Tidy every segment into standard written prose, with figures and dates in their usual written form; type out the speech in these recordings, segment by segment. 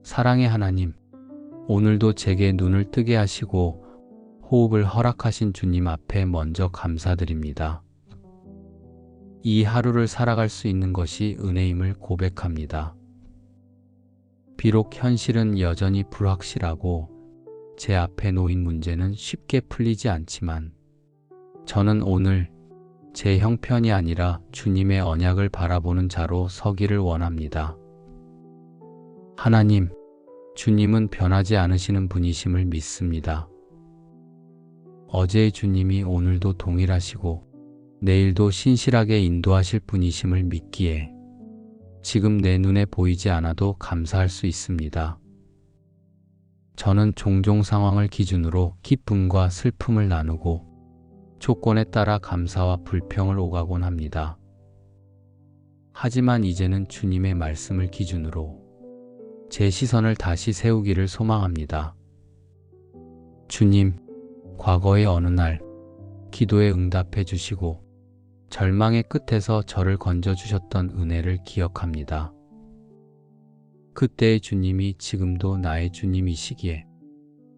사랑의 하나님, 오늘도 제게 눈을 뜨게 하시고 호흡을 허락하신 주님 앞에 먼저 감사드립니다. 이 하루를 살아갈 수 있는 것이 은혜임을 고백합니다. 비록 현실은 여전히 불확실하고 제 앞에 놓인 문제는 쉽게 풀리지 않지만 저는 오늘 제 형편이 아니라 주님의 언약을 바라보는 자로 서기를 원합니다. 하나님, 주님은 변하지 않으시는 분이심을 믿습니다. 어제의 주님이 오늘도 동일하시고 내일도 신실하게 인도하실 분이심을 믿기에 지금 내 눈에 보이지 않아도 감사할 수 있습니다. 저는 종종 상황을 기준으로 기쁨과 슬픔을 나누고 조건에 따라 감사와 불평을 오가곤 합니다. 하지만 이제는 주님의 말씀을 기준으로 제 시선을 다시 세우기를 소망합니다. 주님, 과거의 어느 날 기도에 응답해 주시고 절망의 끝에서 저를 건져주셨던 은혜를 기억합니다. 그때의 주님이 지금도 나의 주님이시기에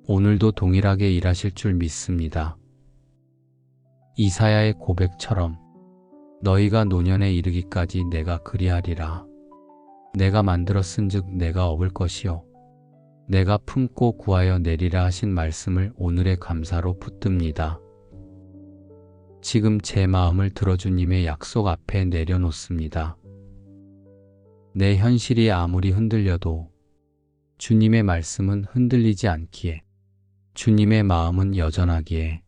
오늘도 동일하게 일하실 줄 믿습니다. 이사야의 고백처럼 너희가 노년에 이르기까지 내가 그리하리라. 내가 만들었은즉 내가 업을 것이요 내가 품고 구하여 내리라 하신 말씀을 오늘의 감사로 붙듭니다. 지금 제 마음을 들어 주님의 약속 앞에 내려놓습니다. 내 현실이 아무리 흔들려도 주님의 말씀은 흔들리지 않기에 주님의 마음은 여전하기에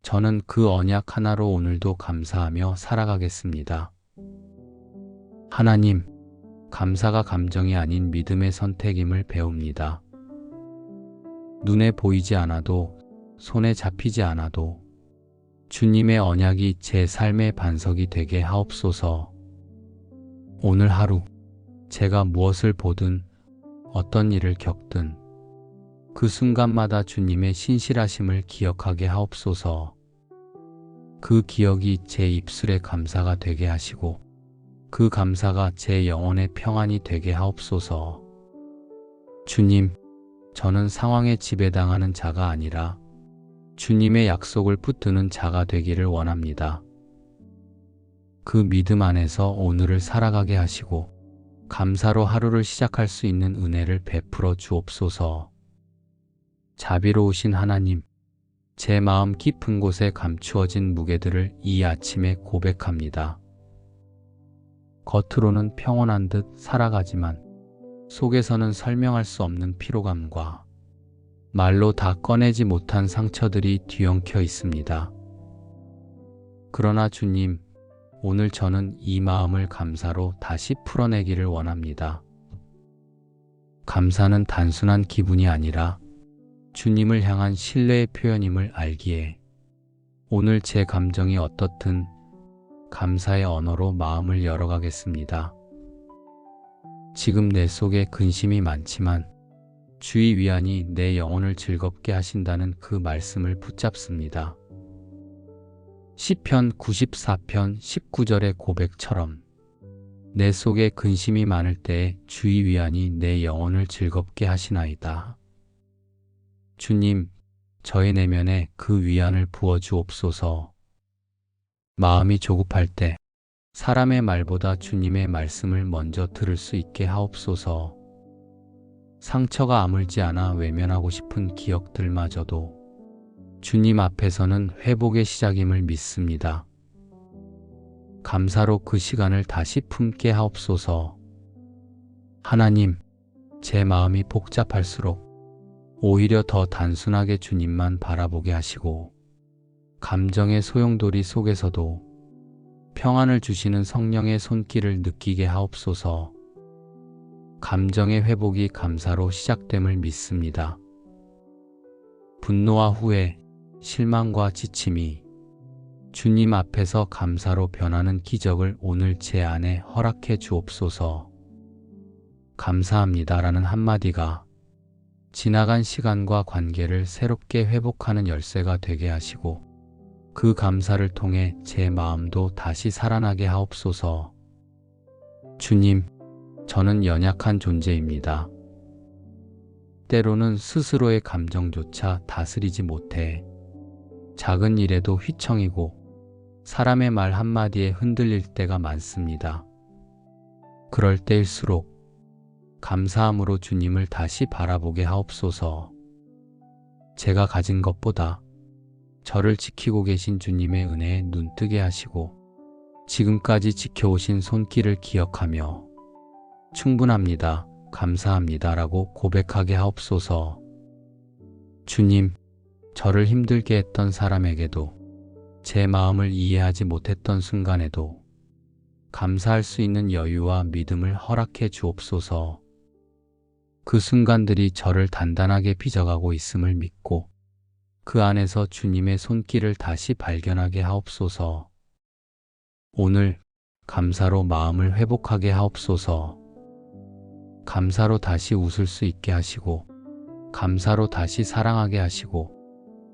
저는 그 언약 하나로 오늘도 감사하며 살아가겠습니다. 하나님, 감사가 감정이 아닌 믿음의 선택임을 배웁니다. 눈에 보이지 않아도 손에 잡히지 않아도 주님의 언약이 제 삶의 반석이 되게 하옵소서. 오늘 하루 제가 무엇을 보든 어떤 일을 겪든 그 순간마다 주님의 신실하심을 기억하게 하옵소서. 그 기억이 제 입술의 감사가 되게 하시고 그 감사가 제 영혼의 평안이 되게 하옵소서. 주님, 저는 상황에 지배당하는 자가 아니라 주님의 약속을 붙드는 자가 되기를 원합니다. 그 믿음 안에서 오늘을 살아가게 하시고 감사로 하루를 시작할 수 있는 은혜를 베풀어 주옵소서. 자비로우신 하나님, 제 마음 깊은 곳에 감추어진 무게들을 이 아침에 고백합니다. 겉으로는 평온한 듯 살아가지만 속에서는 설명할 수 없는 피로감과 말로 다 꺼내지 못한 상처들이 뒤엉켜 있습니다. 그러나 주님, 오늘 저는 이 마음을 감사로 다시 풀어내기를 원합니다. 감사는 단순한 기분이 아니라 주님을 향한 신뢰의 표현임을 알기에 오늘 제 감정이 어떻든 감사의 언어로 마음을 열어가겠습니다. 지금 내 속에 근심이 많지만 주의 위안이 내 영혼을 즐겁게 하신다는 그 말씀을 붙잡습니다. 시편 94편 19절의 고백처럼 내 속에 근심이 많을 때에 주의 위안이 내 영혼을 즐겁게 하시나이다. 주님, 저의 내면에 그 위안을 부어주옵소서. 마음이 조급할 때 사람의 말보다 주님의 말씀을 먼저 들을 수 있게 하옵소서. 상처가 아물지 않아 외면하고 싶은 기억들마저도 주님 앞에서는 회복의 시작임을 믿습니다. 감사로 그 시간을 다시 품게 하옵소서. 하나님, 제 마음이 복잡할수록 오히려 더 단순하게 주님만 바라보게 하시고 감정의 소용돌이 속에서도 평안을 주시는 성령의 손길을 느끼게 하옵소서. 감정의 회복이 감사로 시작됨을 믿습니다. 분노와 후회, 실망과 지침이 주님 앞에서 감사로 변하는 기적을 오늘 제 안에 허락해 주옵소서. 감사합니다라는 한마디가 지나간 시간과 관계를 새롭게 회복하는 열쇠가 되게 하시고 그 감사를 통해 제 마음도 다시 살아나게 하옵소서. 주님, 저는 연약한 존재입니다. 때로는 스스로의 감정조차 다스리지 못해 작은 일에도 휘청이고 사람의 말 한마디에 흔들릴 때가 많습니다. 그럴 때일수록 감사함으로 주님을 다시 바라보게 하옵소서. 제가 가진 것보다 저를 지키고 계신 주님의 은혜에 눈뜨게 하시고 지금까지 지켜오신 손길을 기억하며 충분합니다, 감사합니다 라고 고백하게 하옵소서. 주님, 저를 힘들게 했던 사람에게도 제 마음을 이해하지 못했던 순간에도 감사할 수 있는 여유와 믿음을 허락해 주옵소서. 그 순간들이 저를 단단하게 빚어가고 있음을 믿고 그 안에서 주님의 손길을 다시 발견하게 하옵소서. 오늘 감사로 마음을 회복하게 하옵소서. 감사로 다시 웃을 수 있게 하시고 감사로 다시 사랑하게 하시고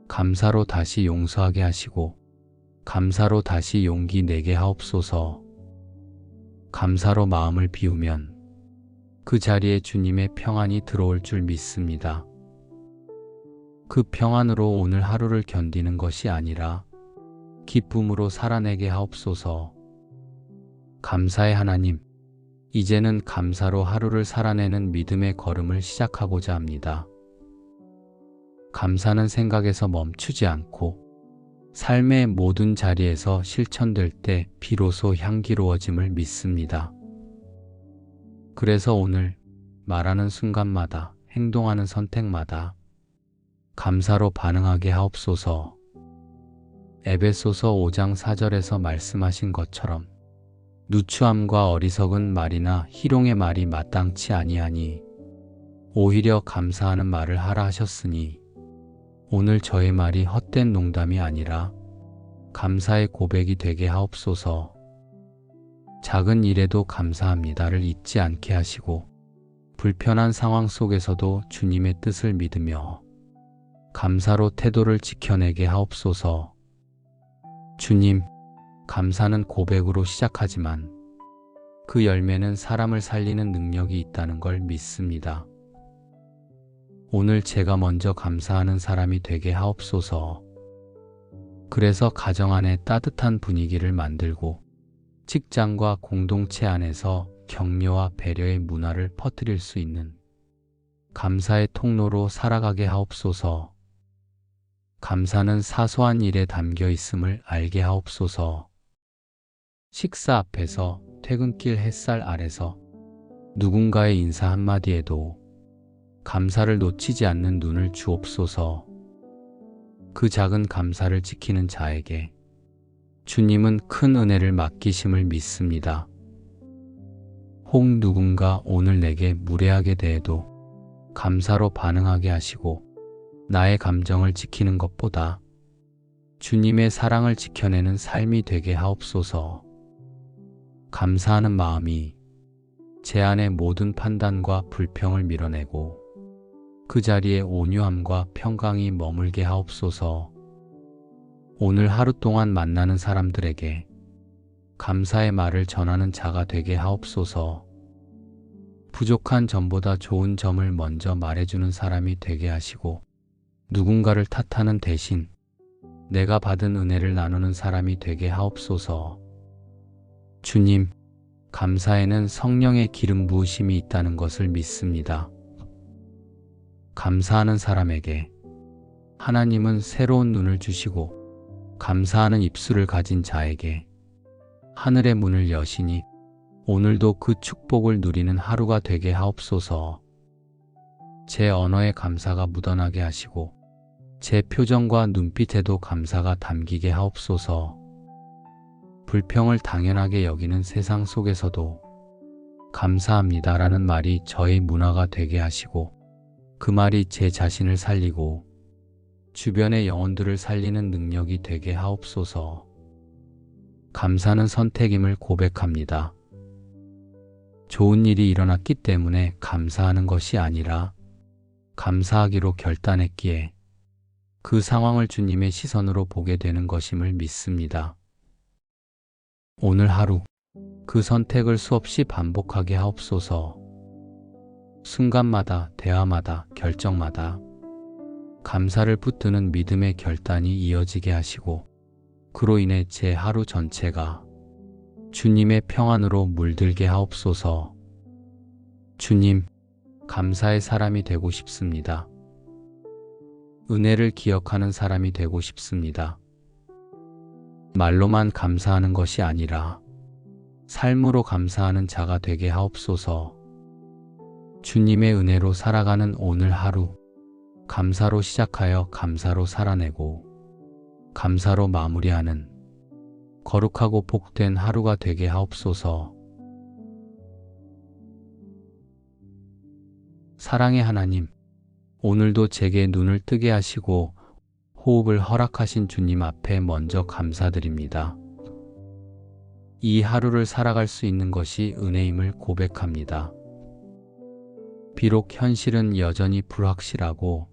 감사로 다시 용서하게 하시고 감사로 다시 용기 내게 하옵소서. 감사로 마음을 비우면 그 자리에 주님의 평안이 들어올 줄 믿습니다. 그 평안으로 오늘 하루를 견디는 것이 아니라 기쁨으로 살아내게 하옵소서. 감사의 하나님, 이제는 감사로 하루를 살아내는 믿음의 걸음을 시작하고자 합니다. 감사는 생각에서 멈추지 않고 삶의 모든 자리에서 실천될 때 비로소 향기로워짐을 믿습니다. 그래서 오늘 말하는 순간마다, 행동하는 선택마다 감사로 반응하게 하옵소서. 에베소서 5장 4절에서 말씀하신 것처럼 누추함과 어리석은 말이나 희롱의 말이 마땅치 아니하니 오히려 감사하는 말을 하라 하셨으니 오늘 저의 말이 헛된 농담이 아니라 감사의 고백이 되게 하옵소서. 작은 일에도 감사합니다를 잊지 않게 하시고 불편한 상황 속에서도 주님의 뜻을 믿으며 감사로 태도를 지켜내게 하옵소서. 주님, 감사는 고백으로 시작하지만 그 열매는 사람을 살리는 능력이 있다는 걸 믿습니다. 오늘 제가 먼저 감사하는 사람이 되게 하옵소서. 그래서 가정 안에 따뜻한 분위기를 만들고 직장과 공동체 안에서 격려와 배려의 문화를 퍼뜨릴 수 있는 감사의 통로로 살아가게 하옵소서. 감사는 사소한 일에 담겨 있음을 알게 하옵소서. 식사 앞에서, 퇴근길 햇살 아래서 누군가의 인사 한마디에도 감사를 놓치지 않는 눈을 주옵소서. 그 작은 감사를 지키는 자에게 주님은 큰 은혜를 맡기심을 믿습니다. 혹 누군가 오늘 내게 무례하게 대해도 감사로 반응하게 하시고 나의 감정을 지키는 것보다 주님의 사랑을 지켜내는 삶이 되게 하옵소서. 감사하는 마음이 제 안의 모든 판단과 불평을 밀어내고 그 자리에 온유함과 평강이 머물게 하옵소서. 오늘 하루 동안 만나는 사람들에게 감사의 말을 전하는 자가 되게 하옵소서. 부족한 점보다 좋은 점을 먼저 말해주는 사람이 되게 하시고 누군가를 탓하는 대신 내가 받은 은혜를 나누는 사람이 되게 하옵소서. 주님, 감사에는 성령의 기름 부으심이 있다는 것을 믿습니다. 감사하는 사람에게 하나님은 새로운 눈을 주시고 감사하는 입술을 가진 자에게 하늘의 문을 여시니 오늘도 그 축복을 누리는 하루가 되게 하옵소서. 제 언어에 감사가 묻어나게 하시고 제 표정과 눈빛에도 감사가 담기게 하옵소서. 불평을 당연하게 여기는 세상 속에서도 감사합니다라는 말이 저의 문화가 되게 하시고 그 말이 제 자신을 살리고 주변의 영혼들을 살리는 능력이 되게 하옵소서. 감사는 선택임을 고백합니다. 좋은 일이 일어났기 때문에 감사하는 것이 아니라 감사하기로 결단했기에 그 상황을 주님의 시선으로 보게 되는 것임을 믿습니다. 오늘 하루 그 선택을 수없이 반복하게 하옵소서. 순간마다, 대화마다, 결정마다 감사를 붙드는 믿음의 결단이 이어지게 하시고, 그로 인해 제 하루 전체가 주님의 평안으로 물들게 하옵소서. 주님, 감사의 사람이 되고 싶습니다. 은혜를 기억하는 사람이 되고 싶습니다. 말로만 감사하는 것이 아니라 삶으로 감사하는 자가 되게 하옵소서. 주님의 은혜로 살아가는 오늘 하루, 감사로 시작하여 감사로 살아내고 감사로 마무리하는 거룩하고 복된 하루가 되게 하옵소서. 사랑의 하나님, 오늘도 제게 눈을 뜨게 하시고 호흡을 허락하신 주님 앞에 먼저 감사드립니다. 이 하루를 살아갈 수 있는 것이 은혜임을 고백합니다. 비록 현실은 여전히 불확실하고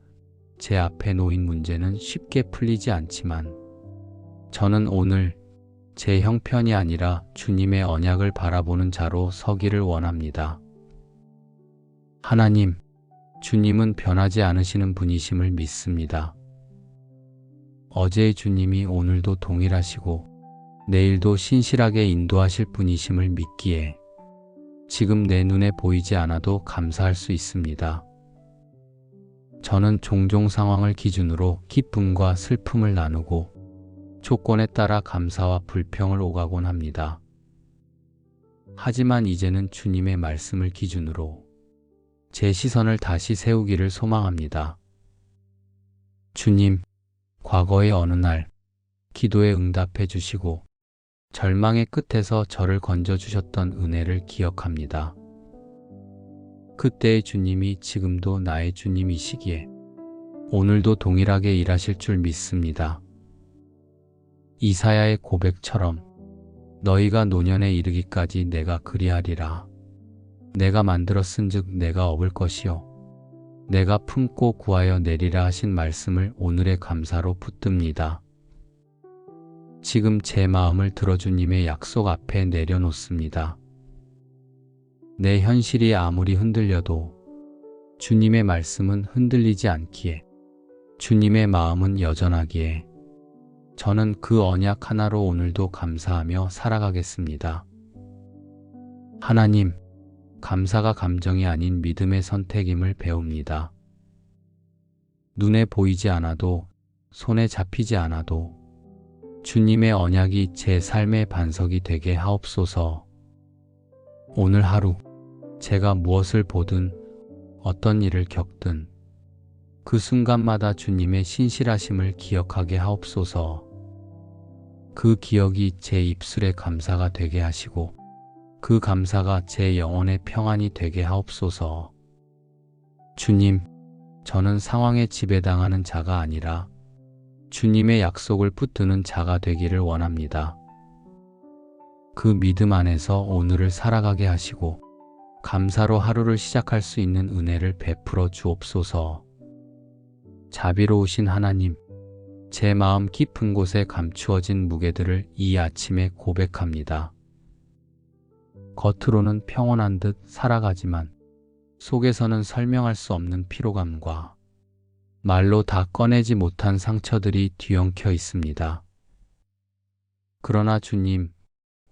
제 앞에 놓인 문제는 쉽게 풀리지 않지만 저는 오늘 제 형편이 아니라 주님의 언약을 바라보는 자로 서기를 원합니다. 하나님, 주님은 변하지 않으시는 분이심을 믿습니다. 어제의 주님이 오늘도 동일하시고 내일도 신실하게 인도하실 분이심을 믿기에 지금 내 눈에 보이지 않아도 감사할 수 있습니다. 저는 종종 상황을 기준으로 기쁨과 슬픔을 나누고 조건에 따라 감사와 불평을 오가곤 합니다. 하지만 이제는 주님의 말씀을 기준으로 제 시선을 다시 세우기를 소망합니다. 주님, 과거의 어느 날 기도에 응답해 주시고 절망의 끝에서 저를 건져주셨던 은혜를 기억합니다. 그때의 주님이 지금도 나의 주님이시기에 오늘도 동일하게 일하실 줄 믿습니다. 이사야의 고백처럼 너희가 노년에 이르기까지 내가 그리하리라. 내가 만들었은즉 내가 업을 것이요 내가 품고 구하여 내리라 하신 말씀을 오늘의 감사로 붙듭니다. 지금 제 마음을 들어 주님의 약속 앞에 내려놓습니다. 내 현실이 아무리 흔들려도 주님의 말씀은 흔들리지 않기에 주님의 마음은 여전하기에 저는 그 언약 하나로 오늘도 감사하며 살아가겠습니다. 하나님, 감사가 감정이 아닌 믿음의 선택임을 배웁니다. 눈에 보이지 않아도, 손에 잡히지 않아도 주님의 언약이 제 삶의 반석이 되게 하옵소서. 오늘 하루 제가 무엇을 보든 어떤 일을 겪든 그 순간마다 주님의 신실하심을 기억하게 하옵소서. 그 기억이 제 입술의 감사가 되게 하시고 그 감사가 제 영혼의 평안이 되게 하옵소서. 주님, 저는 상황에 지배당하는 자가 아니라 주님의 약속을 붙드는 자가 되기를 원합니다. 그 믿음 안에서 오늘을 살아가게 하시고 감사로 하루를 시작할 수 있는 은혜를 베풀어 주옵소서. 자비로우신 하나님, 제 마음 깊은 곳에 감추어진 무게들을 이 아침에 고백합니다. 겉으로는 평온한 듯 살아가지만 속에서는 설명할 수 없는 피로감과 말로 다 꺼내지 못한 상처들이 뒤엉켜 있습니다. 그러나 주님,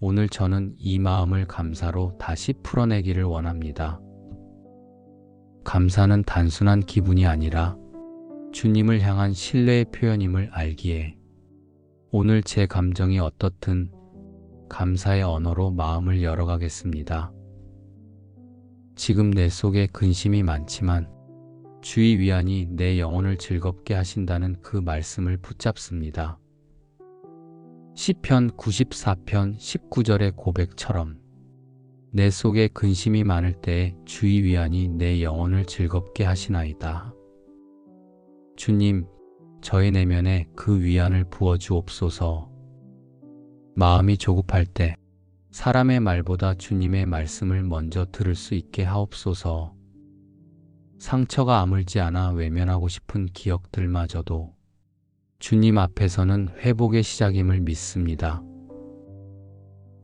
오늘 저는 이 마음을 감사로 다시 풀어내기를 원합니다. 감사는 단순한 기분이 아니라 주님을 향한 신뢰의 표현임을 알기에 오늘 제 감정이 어떻든 감사의 언어로 마음을 열어가겠습니다. 지금 내 속에 근심이 많지만 주의 위안이 내 영혼을 즐겁게 하신다는 그 말씀을 붙잡습니다. 시편 94편 19절의 고백처럼 내 속에 근심이 많을 때에 주의 위안이 내 영혼을 즐겁게 하시나이다. 주님, 저의 내면에 그 위안을 부어주옵소서. 마음이 조급할 때 사람의 말보다 주님의 말씀을 먼저 들을 수 있게 하옵소서. 상처가 아물지 않아 외면하고 싶은 기억들마저도 주님 앞에서는 회복의 시작임을 믿습니다.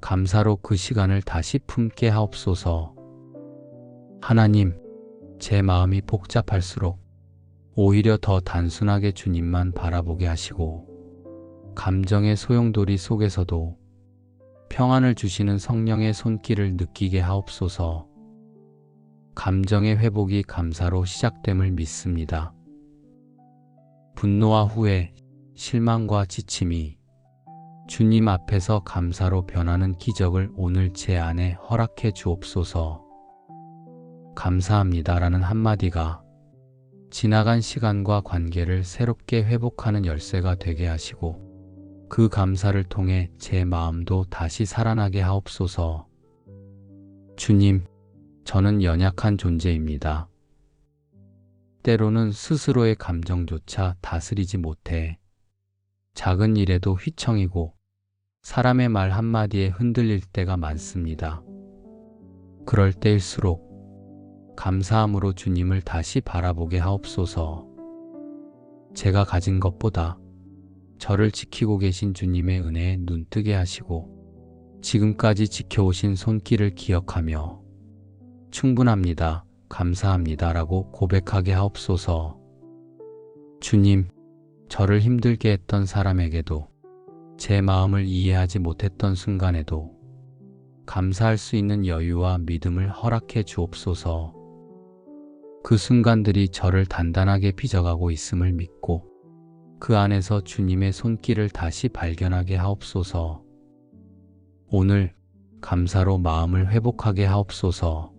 감사로 그 시간을 다시 품게 하옵소서. 하나님, 제 마음이 복잡할수록 오히려 더 단순하게 주님만 바라보게 하시고 감정의 소용돌이 속에서도 평안을 주시는 성령의 손길을 느끼게 하옵소서. 감정의 회복이 감사로 시작됨을 믿습니다. 분노와 후회, 실망과 지침이 주님 앞에서 감사로 변하는 기적을 오늘 제 안에 허락해 주옵소서. 감사합니다라는 한마디가 지나간 시간과 관계를 새롭게 회복하는 열쇠가 되게 하시고 그 감사를 통해 제 마음도 다시 살아나게 하옵소서. 주님, 저는 연약한 존재입니다. 때로는 스스로의 감정조차 다스리지 못해 작은 일에도 휘청이고 사람의 말 한마디에 흔들릴 때가 많습니다. 그럴 때일수록 감사함으로 주님을 다시 바라보게 하옵소서. 제가 가진 것보다 저를 지키고 계신 주님의 은혜에 눈뜨게 하시고 지금까지 지켜오신 손길을 기억하며 충분합니다, 감사합니다라고 고백하게 하옵소서. 주님, 저를 힘들게 했던 사람에게도 제 마음을 이해하지 못했던 순간에도 감사할 수 있는 여유와 믿음을 허락해 주옵소서. 그 순간들이 저를 단단하게 빚어가고 있음을 믿고 그 안에서 주님의 손길을 다시 발견하게 하옵소서. 오늘 감사로 마음을 회복하게 하옵소서.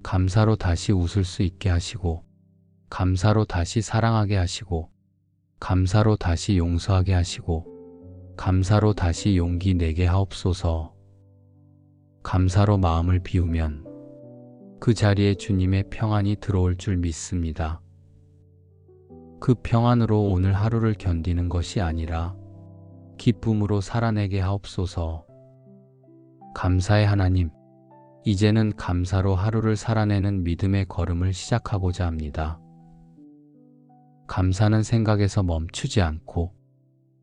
감사로 다시 웃을 수 있게 하시고 감사로 다시 사랑하게 하시고 감사로 다시 용서하게 하시고 감사로 다시 용기 내게 하옵소서. 감사로 마음을 비우면 그 자리에 주님의 평안이 들어올 줄 믿습니다. 그 평안으로 오늘 하루를 견디는 것이 아니라 기쁨으로 살아내게 하옵소서. 감사의 하나님, 이제는 감사로 하루를 살아내는 믿음의 걸음을 시작하고자 합니다. 감사는 생각에서 멈추지 않고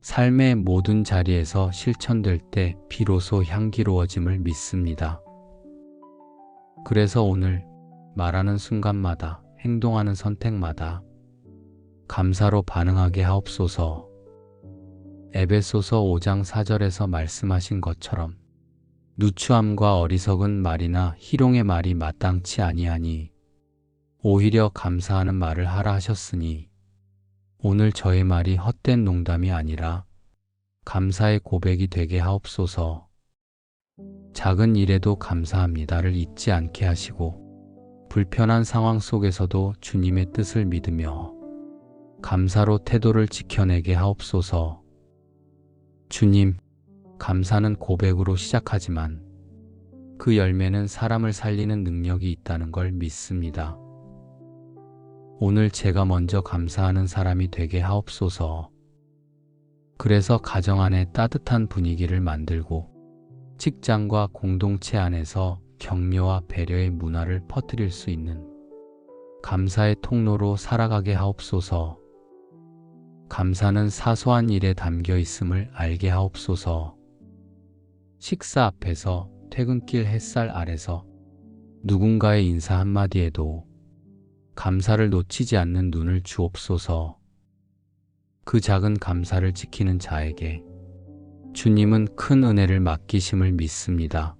삶의 모든 자리에서 실천될 때 비로소 향기로워짐을 믿습니다. 그래서 오늘 말하는 순간마다 행동하는 선택마다 감사로 반응하게 하옵소서. 에베소서 5장 4절에서 말씀하신 것처럼 누추함과 어리석은 말이나 희롱의 말이 마땅치 아니하니 오히려 감사하는 말을 하라 하셨으니 오늘 저의 말이 헛된 농담이 아니라 감사의 고백이 되게 하옵소서. 작은 일에도 감사합니다를 잊지 않게 하시고 불편한 상황 속에서도 주님의 뜻을 믿으며 감사로 태도를 지켜내게 하옵소서. 주님, 감사는 고백으로 시작하지만 그 열매는 사람을 살리는 능력이 있다는 걸 믿습니다. 오늘 제가 먼저 감사하는 사람이 되게 하옵소서. 그래서 가정 안에 따뜻한 분위기를 만들고 직장과 공동체 안에서 격려와 배려의 문화를 퍼뜨릴 수 있는 감사의 통로로 살아가게 하옵소서. 감사는 사소한 일에 담겨 있음을 알게 하옵소서. 식사 앞에서, 퇴근길 햇살 아래서 누군가의 인사 한마디에도 감사를 놓치지 않는 눈을 주옵소서. 그 작은 감사를 지키는 자에게 주님은 큰 은혜를 맡기심을 믿습니다.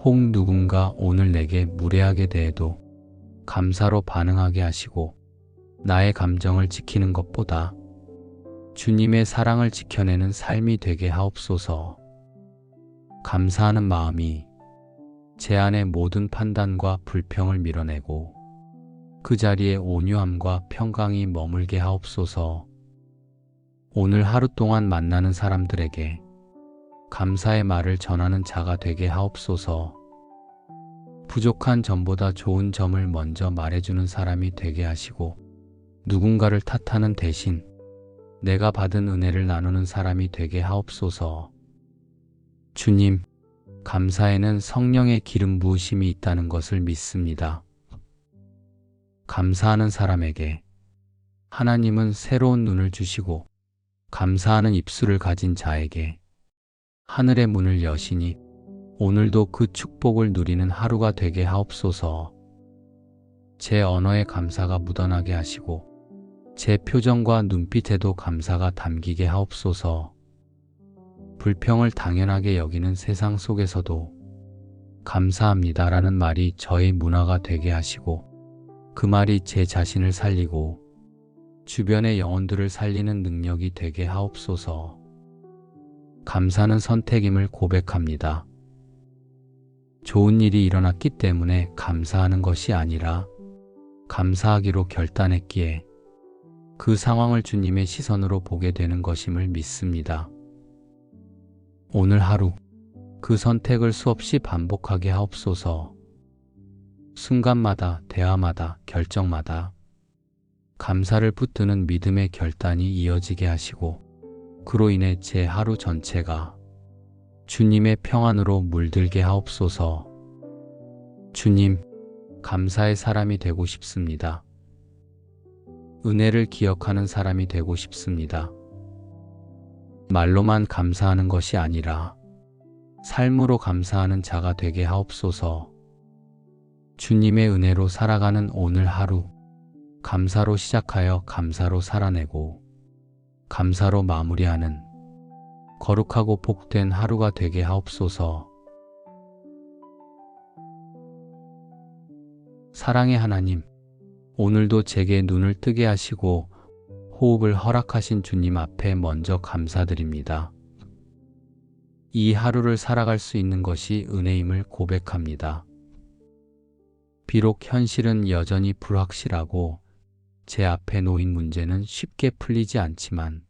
혹 누군가 오늘 내게 무례하게 대해도 감사로 반응하게 하시고 나의 감정을 지키는 것보다 주님의 사랑을 지켜내는 삶이 되게 하옵소서. 감사하는 마음이 제 안의 모든 판단과 불평을 밀어내고 그 자리에 온유함과 평강이 머물게 하옵소서. 오늘 하루 동안 만나는 사람들에게 감사의 말을 전하는 자가 되게 하옵소서. 부족한 점보다 좋은 점을 먼저 말해주는 사람이 되게 하시고 누군가를 탓하는 대신 내가 받은 은혜를 나누는 사람이 되게 하옵소서. 주님, 감사에는 성령의 기름 부으심이 있다는 것을 믿습니다. 감사하는 사람에게 하나님은 새로운 눈을 주시고 감사하는 입술을 가진 자에게 하늘의 문을 여시니 오늘도 그 축복을 누리는 하루가 되게 하옵소서. 제 언어에 감사가 묻어나게 하시고 제 표정과 눈빛에도 감사가 담기게 하옵소서. 불평을 당연하게 여기는 세상 속에서도 감사합니다라는 말이 저의 문화가 되게 하시고 그 말이 제 자신을 살리고 주변의 영혼들을 살리는 능력이 되게 하옵소서. 감사는 선택임을 고백합니다. 좋은 일이 일어났기 때문에 감사하는 것이 아니라 감사하기로 결단했기에 그 상황을 주님의 시선으로 보게 되는 것임을 믿습니다. 오늘 하루 그 선택을 수없이 반복하게 하옵소서. 순간마다, 대화마다, 결정마다 감사를 붙드는 믿음의 결단이 이어지게 하시고 그로 인해 제 하루 전체가 주님의 평안으로 물들게 하옵소서. 주님, 감사의 사람이 되고 싶습니다. 은혜를 기억하는 사람이 되고 싶습니다. 말로만 감사하는 것이 아니라 삶으로 감사하는 자가 되게 하옵소서. 주님의 은혜로 살아가는 오늘 하루, 감사로 시작하여 감사로 살아내고 감사로 마무리하는 거룩하고 복된 하루가 되게 하옵소서. 사랑의 하나님, 오늘도 제게 눈을 뜨게 하시고 호흡을 허락하신 주님 앞에 먼저 감사드립니다. 이 하루를 살아갈 수 있는 것이 은혜임을 고백합니다. 비록 현실은 여전히 불확실하고 제 앞에 놓인 문제는 쉽게 풀리지 않지만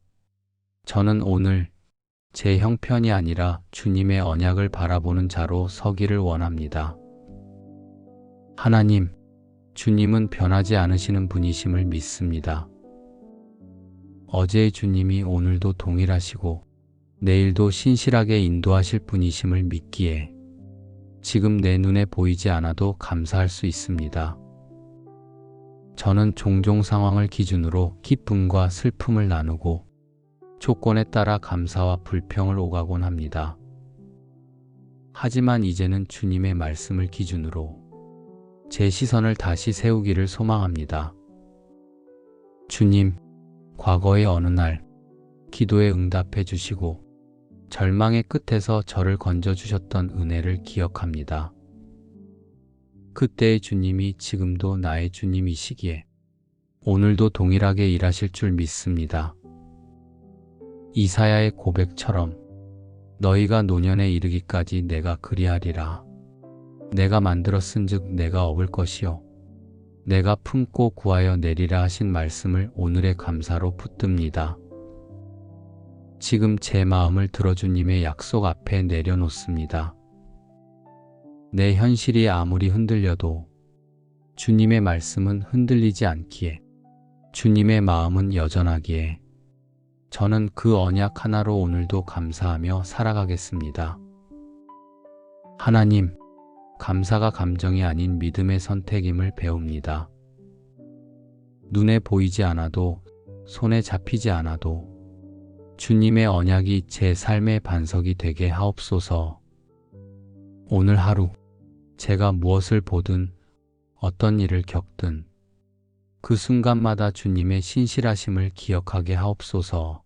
저는 오늘 제 형편이 아니라 주님의 언약을 바라보는 자로 서기를 원합니다. 하나님, 주님은 변하지 않으시는 분이심을 믿습니다. 어제의 주님이 오늘도 동일하시고 내일도 신실하게 인도하실 분이심을 믿기에 지금 내 눈에 보이지 않아도 감사할 수 있습니다. 저는 종종 상황을 기준으로 기쁨과 슬픔을 나누고 조건에 따라 감사와 불평을 오가곤 합니다. 하지만 이제는 주님의 말씀을 기준으로 제 시선을 다시 세우기를 소망합니다. 주님, 과거의 어느 날 기도에 응답해 주시고 절망의 끝에서 저를 건져주셨던 은혜를 기억합니다. 그때의 주님이 지금도 나의 주님이시기에 오늘도 동일하게 일하실 줄 믿습니다. 이사야의 고백처럼 너희가 노년에 이르기까지 내가 그리하리라. 내가 만들었은즉 내가 업을 것이요 내가 품고 구하여 내리라 하신 말씀을 오늘의 감사로 붙듭니다. 지금 제 마음을 들어 주님의 약속 앞에 내려놓습니다. 내 현실이 아무리 흔들려도 주님의 말씀은 흔들리지 않기에 주님의 마음은 여전하기에 저는 그 언약 하나로 오늘도 감사하며 살아가겠습니다. 하나님, 감사가 감정이 아닌 믿음의 선택임을 배웁니다. 눈에 보이지 않아도 손에 잡히지 않아도 주님의 언약이 제 삶의 반석이 되게 하옵소서. 오늘 하루 제가 무엇을 보든 어떤 일을 겪든 그 순간마다 주님의 신실하심을 기억하게 하옵소서.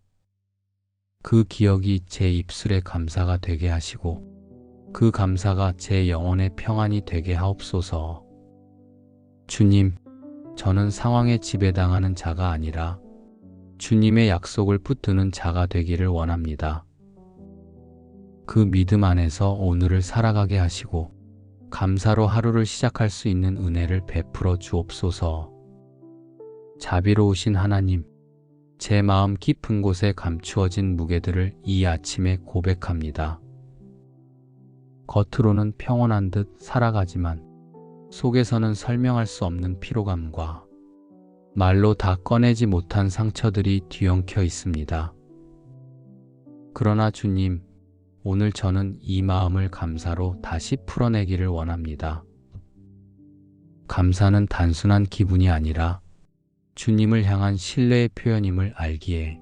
그 기억이 제 입술의 감사가 되게 하시고 그 감사가 제 영혼의 평안이 되게 하옵소서. 주님, 저는 상황에 지배당하는 자가 아니라 주님의 약속을 붙드는 자가 되기를 원합니다. 그 믿음 안에서 오늘을 살아가게 하시고 감사로 하루를 시작할 수 있는 은혜를 베풀어 주옵소서. 자비로우신 하나님, 제 마음 깊은 곳에 감추어진 무게들을 이 아침에 고백합니다. 겉으로는 평온한 듯 살아가지만 속에서는 설명할 수 없는 피로감과 말로 다 꺼내지 못한 상처들이 뒤엉켜 있습니다. 그러나 주님, 오늘 저는 이 마음을 감사로 다시 풀어내기를 원합니다. 감사는 단순한 기분이 아니라 주님을 향한 신뢰의 표현임을 알기에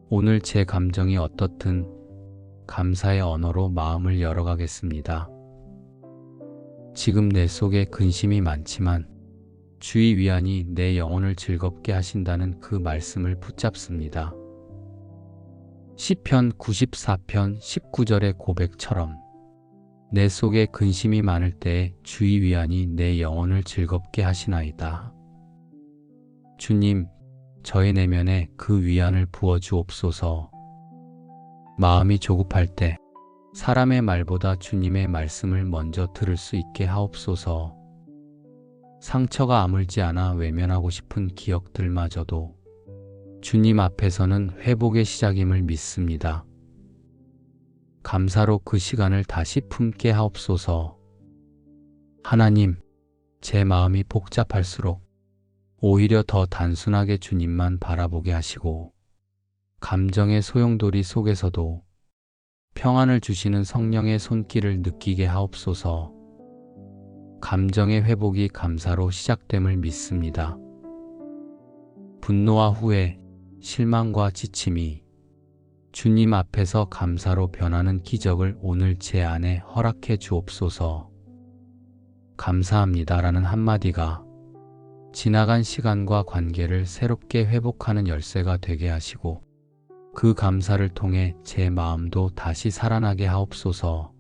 오늘 제 감정이 어떻든 감사의 언어로 마음을 열어가겠습니다. 지금 내 속에 근심이 많지만 주의 위안이 내 영혼을 즐겁게 하신다는 그 말씀을 붙잡습니다. 시편 94편 19절의 고백처럼 내 속에 근심이 많을 때에 주의 위안이 내 영혼을 즐겁게 하시나이다. 주님, 저의 내면에 그 위안을 부어 주옵소서. 마음이 조급할 때 사람의 말보다 주님의 말씀을 먼저 들을 수 있게 하옵소서. 상처가 아물지 않아 외면하고 싶은 기억들마저도 주님 앞에서는 회복의 시작임을 믿습니다. 감사로 그 시간을 다시 품게 하옵소서. 하나님, 제 마음이 복잡할수록 오히려 더 단순하게 주님만 바라보게 하시고 감정의 소용돌이 속에서도 평안을 주시는 성령의 손길을 느끼게 하옵소서. 감정의 회복이 감사로 시작됨을 믿습니다. 분노와 후회, 실망과 지침이 주님 앞에서 감사로 변하는 기적을 오늘 제 안에 허락해 주옵소서. 감사합니다라는 한마디가 지나간 시간과 관계를 새롭게 회복하는 열쇠가 되게 하시고 그 감사를 통해 제 마음도 다시 살아나게 하옵소서.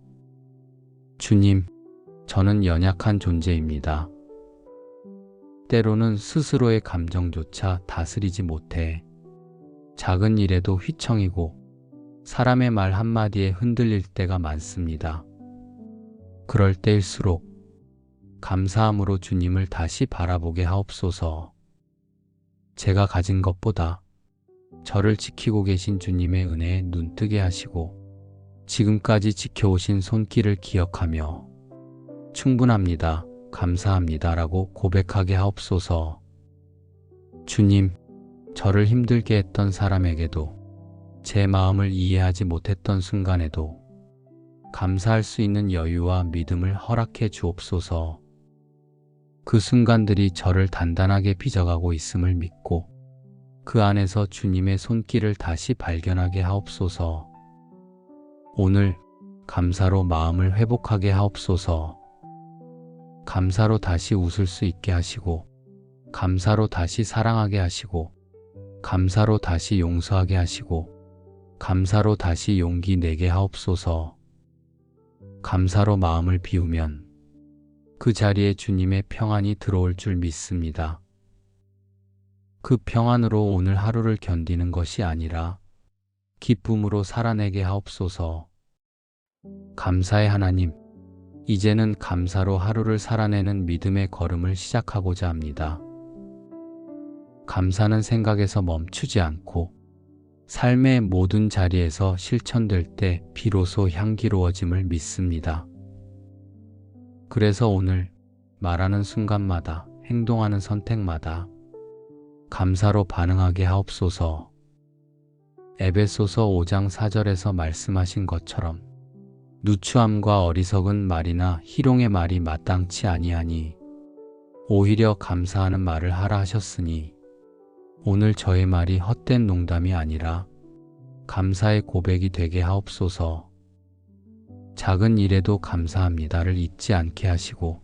주님, 저는 연약한 존재입니다. 때로는 스스로의 감정조차 다스리지 못해 작은 일에도 휘청이고 사람의 말 한마디에 흔들릴 때가 많습니다. 그럴 때일수록 감사함으로 주님을 다시 바라보게 하옵소서. 제가 가진 것보다 저를 지키고 계신 주님의 은혜에 눈뜨게 하시고 지금까지 지켜오신 손길을 기억하며 충분합니다, 감사합니다 라고 고백하게 하옵소서. 주님, 저를 힘들게 했던 사람에게도 제 마음을 이해하지 못했던 순간에도 감사할 수 있는 여유와 믿음을 허락해 주옵소서. 그 순간들이 저를 단단하게 빚어가고 있음을 믿고 그 안에서 주님의 손길을 다시 발견하게 하옵소서. 오늘 감사로 마음을 회복하게 하옵소서. 감사로 다시 웃을 수 있게 하시고 감사로 다시 사랑하게 하시고 감사로 다시 용서하게 하시고 감사로 다시 용기 내게 하옵소서. 감사로 마음을 비우면 그 자리에 주님의 평안이 들어올 줄 믿습니다. 그 평안으로 오늘 하루를 견디는 것이 아니라 기쁨으로 살아내게 하옵소서. 감사의 하나님, 이제는 감사로 하루를 살아내는 믿음의 걸음을 시작하고자 합니다. 감사는 생각에서 멈추지 않고 삶의 모든 자리에서 실천될 때 비로소 향기로워짐을 믿습니다. 그래서 오늘 말하는 순간마다 행동하는 선택마다 감사로 반응하게 하옵소서. 에베소서 5장 4절에서 말씀하신 것처럼 누추함과 어리석은 말이나 희롱의 말이 마땅치 아니하니 오히려 감사하는 말을 하라 하셨으니 오늘 저의 말이 헛된 농담이 아니라 감사의 고백이 되게 하옵소서. 작은 일에도 감사합니다를 잊지 않게 하시고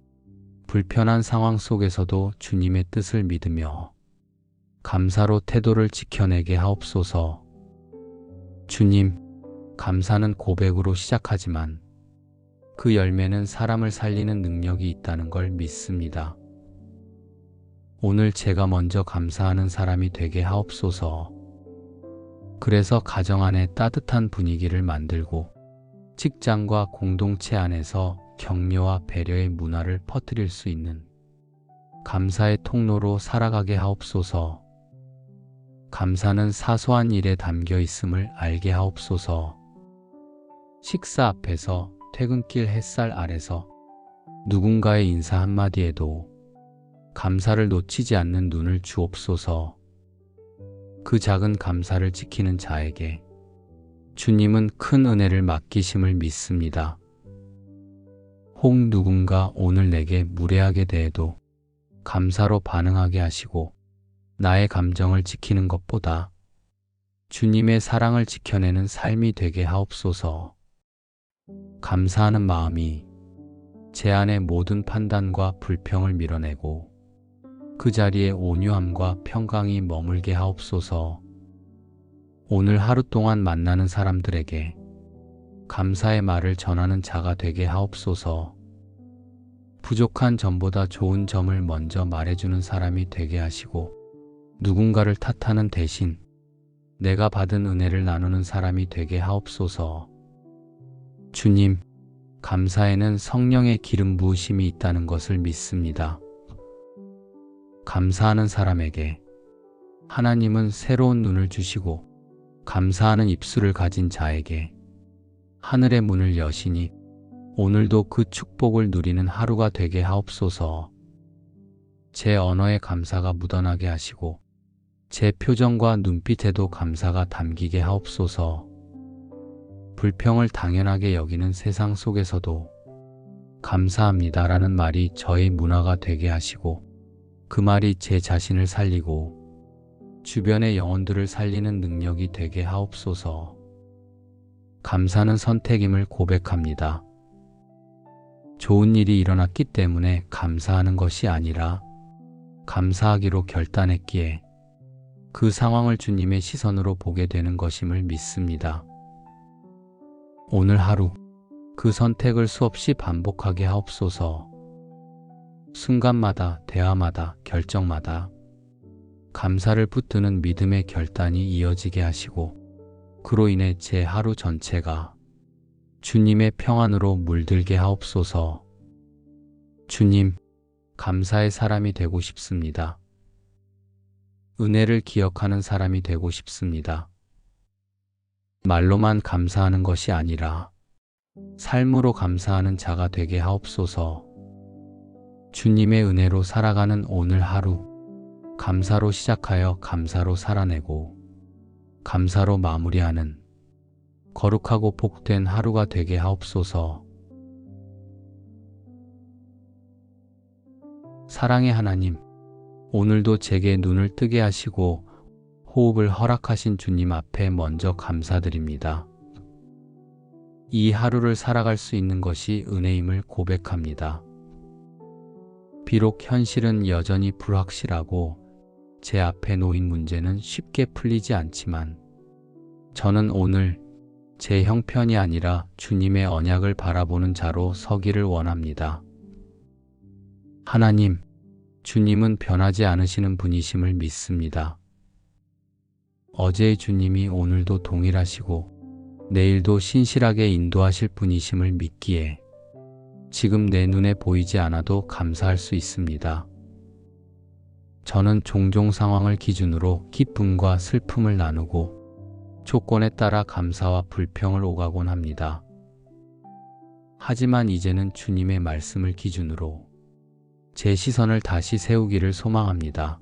불편한 상황 속에서도 주님의 뜻을 믿으며 감사로 태도를 지켜내게 하옵소서. 주님, 감사는 고백으로 시작하지만 그 열매는 사람을 살리는 능력이 있다는 걸 믿습니다. 오늘 제가 먼저 감사하는 사람이 되게 하옵소서. 그래서 가정 안에 따뜻한 분위기를 만들고 직장과 공동체 안에서 격려와 배려의 문화를 퍼뜨릴 수 있는 감사의 통로로 살아가게 하옵소서. 감사는 사소한 일에 담겨 있음을 알게 하옵소서. 식사 앞에서, 퇴근길 햇살 아래서 누군가의 인사 한마디에도 감사를 놓치지 않는 눈을 주옵소서. 그 작은 감사를 지키는 자에게 주님은 큰 은혜를 맡기심을 믿습니다. 혹 누군가 오늘 내게 무례하게 대해도 감사로 반응하게 하시고 나의 감정을 지키는 것보다 주님의 사랑을 지켜내는 삶이 되게 하옵소서. 감사하는 마음이 제 안의 모든 판단과 불평을 밀어내고 그 자리에 온유함과 평강이 머물게 하옵소서. 오늘 하루 동안 만나는 사람들에게 감사의 말을 전하는 자가 되게 하옵소서. 부족한 점보다 좋은 점을 먼저 말해주는 사람이 되게 하시고, 누군가를 탓하는 대신 내가 받은 은혜를 나누는 사람이 되게 하옵소서. 주님, 감사에는 성령의 기름 부으심이 있다는 것을 믿습니다. 감사하는 사람에게 하나님은 새로운 눈을 주시고, 감사하는 입술을 가진 자에게 하늘의 문을 여시니 오늘도 그 축복을 누리는 하루가 되게 하옵소서. 제 언어에 감사가 묻어나게 하시고 제 표정과 눈빛에도 감사가 담기게 하옵소서. 불평을 당연하게 여기는 세상 속에서도 감사합니다라는 말이 저의 문화가 되게 하시고, 그 말이 제 자신을 살리고 주변의 영혼들을 살리는 능력이 되게 하옵소서. 감사는 선택임을 고백합니다. 좋은 일이 일어났기 때문에 감사하는 것이 아니라 감사하기로 결단했기에 그 상황을 주님의 시선으로 보게 되는 것임을 믿습니다. 오늘 하루 그 선택을 수없이 반복하게 하옵소서. 순간마다, 대화마다, 결정마다 감사를 붙드는 믿음의 결단이 이어지게 하시고, 그로 인해 제 하루 전체가 주님의 평안으로 물들게 하옵소서. 주님, 감사의 사람이 되고 싶습니다. 은혜를 기억하는 사람이 되고 싶습니다. 말로만 감사하는 것이 아니라 삶으로 감사하는 자가 되게 하옵소서. 주님의 은혜로 살아가는 오늘 하루, 감사로 시작하여 감사로 살아내고 감사로 마무리하는 거룩하고 복된 하루가 되게 하옵소서. 사랑의 하나님, 오늘도 제게 눈을 뜨게 하시고 호흡을 허락하신 주님 앞에 먼저 감사드립니다. 이 하루를 살아갈 수 있는 것이 은혜임을 고백합니다. 비록 현실은 여전히 불확실하고 제 앞에 놓인 문제는 쉽게 풀리지 않지만, 저는 오늘 제 형편이 아니라 주님의 언약을 바라보는 자로 서기를 원합니다. 하나님, 주님은 변하지 않으시는 분이심을 믿습니다. 어제의 주님이 오늘도 동일하시고 내일도 신실하게 인도하실 분이심을 믿기에 지금 내 눈에 보이지 않아도 감사할 수 있습니다. 저는 종종 상황을 기준으로 기쁨과 슬픔을 나누고 조건에 따라 감사와 불평을 오가곤 합니다. 하지만 이제는 주님의 말씀을 기준으로 제 시선을 다시 세우기를 소망합니다.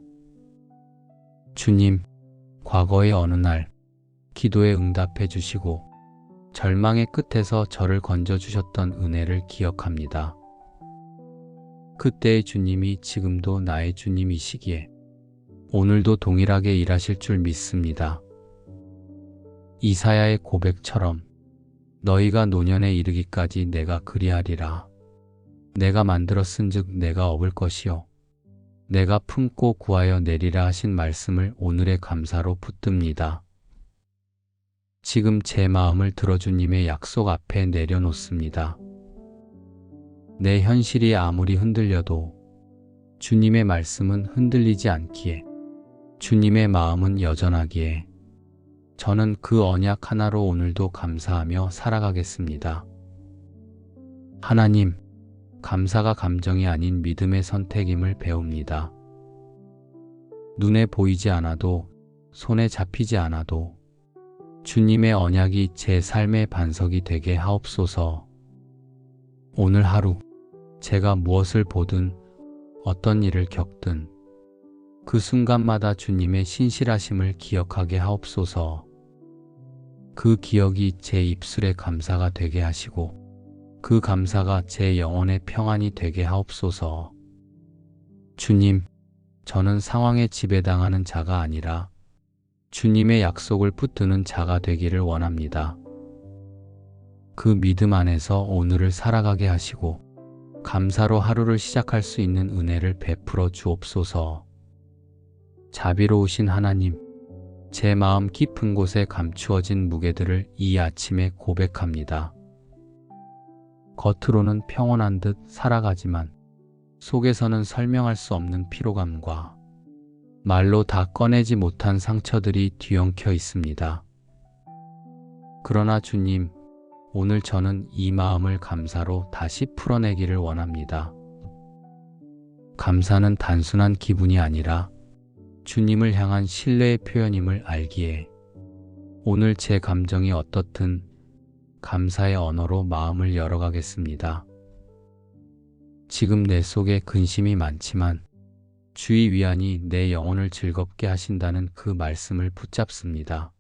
주님, 과거의 어느 날 기도에 응답해 주시고 절망의 끝에서 저를 건져주셨던 은혜를 기억합니다. 그때의 주님이 지금도 나의 주님이시기에 오늘도 동일하게 일하실 줄 믿습니다. 이사야의 고백처럼 너희가 노년에 이르기까지 내가 그리하리라. 내가 만들었은즉 내가 업을 것이요 내가 품고 구하여 내리라 하신 말씀을 오늘의 감사로 붙듭니다. 지금 제 마음을 들어 주님의 약속 앞에 내려놓습니다. 내 현실이 아무리 흔들려도 주님의 말씀은 흔들리지 않기에, 주님의 마음은 여전하기에 저는 그 언약 하나로 오늘도 감사하며 살아가겠습니다. 하나님, 감사가 감정이 아닌 믿음의 선택임을 배웁니다. 눈에 보이지 않아도, 손에 잡히지 않아도 주님의 언약이 제 삶의 반석이 되게 하옵소서. 오늘 하루 제가 무엇을 보든 어떤 일을 겪든 그 순간마다 주님의 신실하심을 기억하게 하옵소서. 그 기억이 제 입술의 감사가 되게 하시고 그 감사가 제 영혼의 평안이 되게 하옵소서. 주님, 저는 상황에 지배당하는 자가 아니라 주님의 약속을 붙드는 자가 되기를 원합니다. 그 믿음 안에서 오늘을 살아가게 하시고 감사로 하루를 시작할 수 있는 은혜를 베풀어 주옵소서. 자비로우신 하나님, 제 마음 깊은 곳에 감추어진 무게들을 이 아침에 고백합니다. 겉으로는 평온한 듯 살아가지만 속에서는 설명할 수 없는 피로감과 말로 다 꺼내지 못한 상처들이 뒤엉켜 있습니다. 그러나 주님, 오늘 저는 이 마음을 감사로 다시 풀어내기를 원합니다. 감사는 단순한 기분이 아니라 주님을 향한 신뢰의 표현임을 알기에 오늘 제 감정이 어떻든 감사의 언어로 마음을 열어가겠습니다. 지금 내 속에 근심이 많지만 주의 위안이 내 영혼을 즐겁게 하신다는 그 말씀을 붙잡습니다.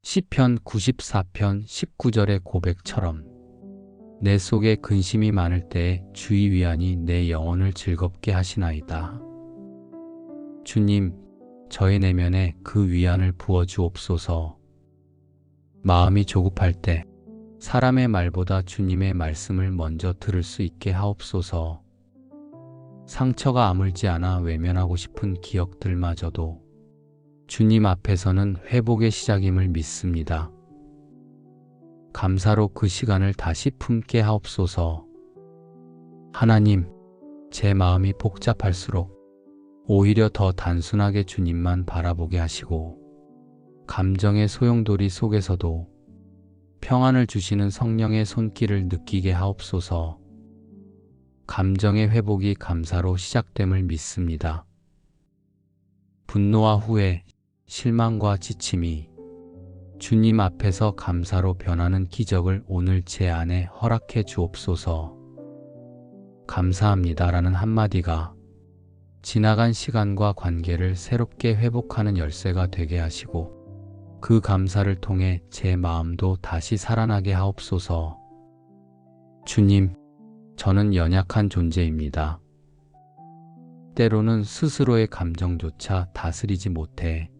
시편 94편 19절의 고백처럼 내 속에 근심이 많을 때에 주의 위안이 내 영혼을 즐겁게 하시나이다. 주님, 저의 내면에 그 위안을 부어주옵소서. 마음이 조급할 때 사람의 말보다 주님의 말씀을 먼저 들을 수 있게 하옵소서. 상처가 아물지 않아 외면하고 싶은 기억들마저도 주님 앞에서는 회복의 시작임을 믿습니다. 감사로 그 시간을 다시 품게 하옵소서. 하나님, 제 마음이 복잡할수록 오히려 더 단순하게 주님만 바라보게 하시고 감정의 소용돌이 속에서도 평안을 주시는 성령의 손길을 느끼게 하옵소서. 감정의 회복이 감사로 시작됨을 믿습니다. 분노와 후회, 실망과 지침이 주님 앞에서 감사로 변하는 기적을 오늘 제 안에 허락해 주옵소서. 감사합니다라는 한마디가 지나간 시간과 관계를 새롭게 회복하는 열쇠가 되게 하시고 그 감사를 통해 제 마음도 다시 살아나게 하옵소서. 주님, 저는 연약한 존재입니다. 때로는 스스로의 감정조차 다스리지 못해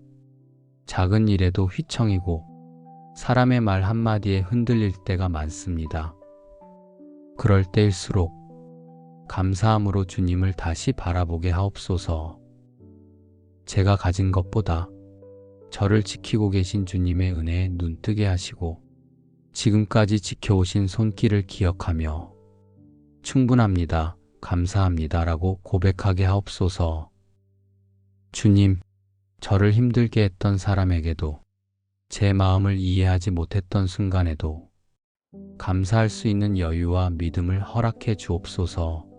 작은 일에도 휘청이고 사람의 말 한마디에 흔들릴 때가 많습니다. 그럴 때일수록 감사함으로 주님을 다시 바라보게 하옵소서. 제가 가진 것보다 저를 지키고 계신 주님의 은혜에 눈뜨게 하시고 지금까지 지켜오신 손길을 기억하며 충분합니다, 감사합니다 라고 고백하게 하옵소서. 주님, 저를 힘들게 했던 사람에게도 제 마음을 이해하지 못했던 순간에도 감사할 수 있는 여유와 믿음을 허락해 주옵소서.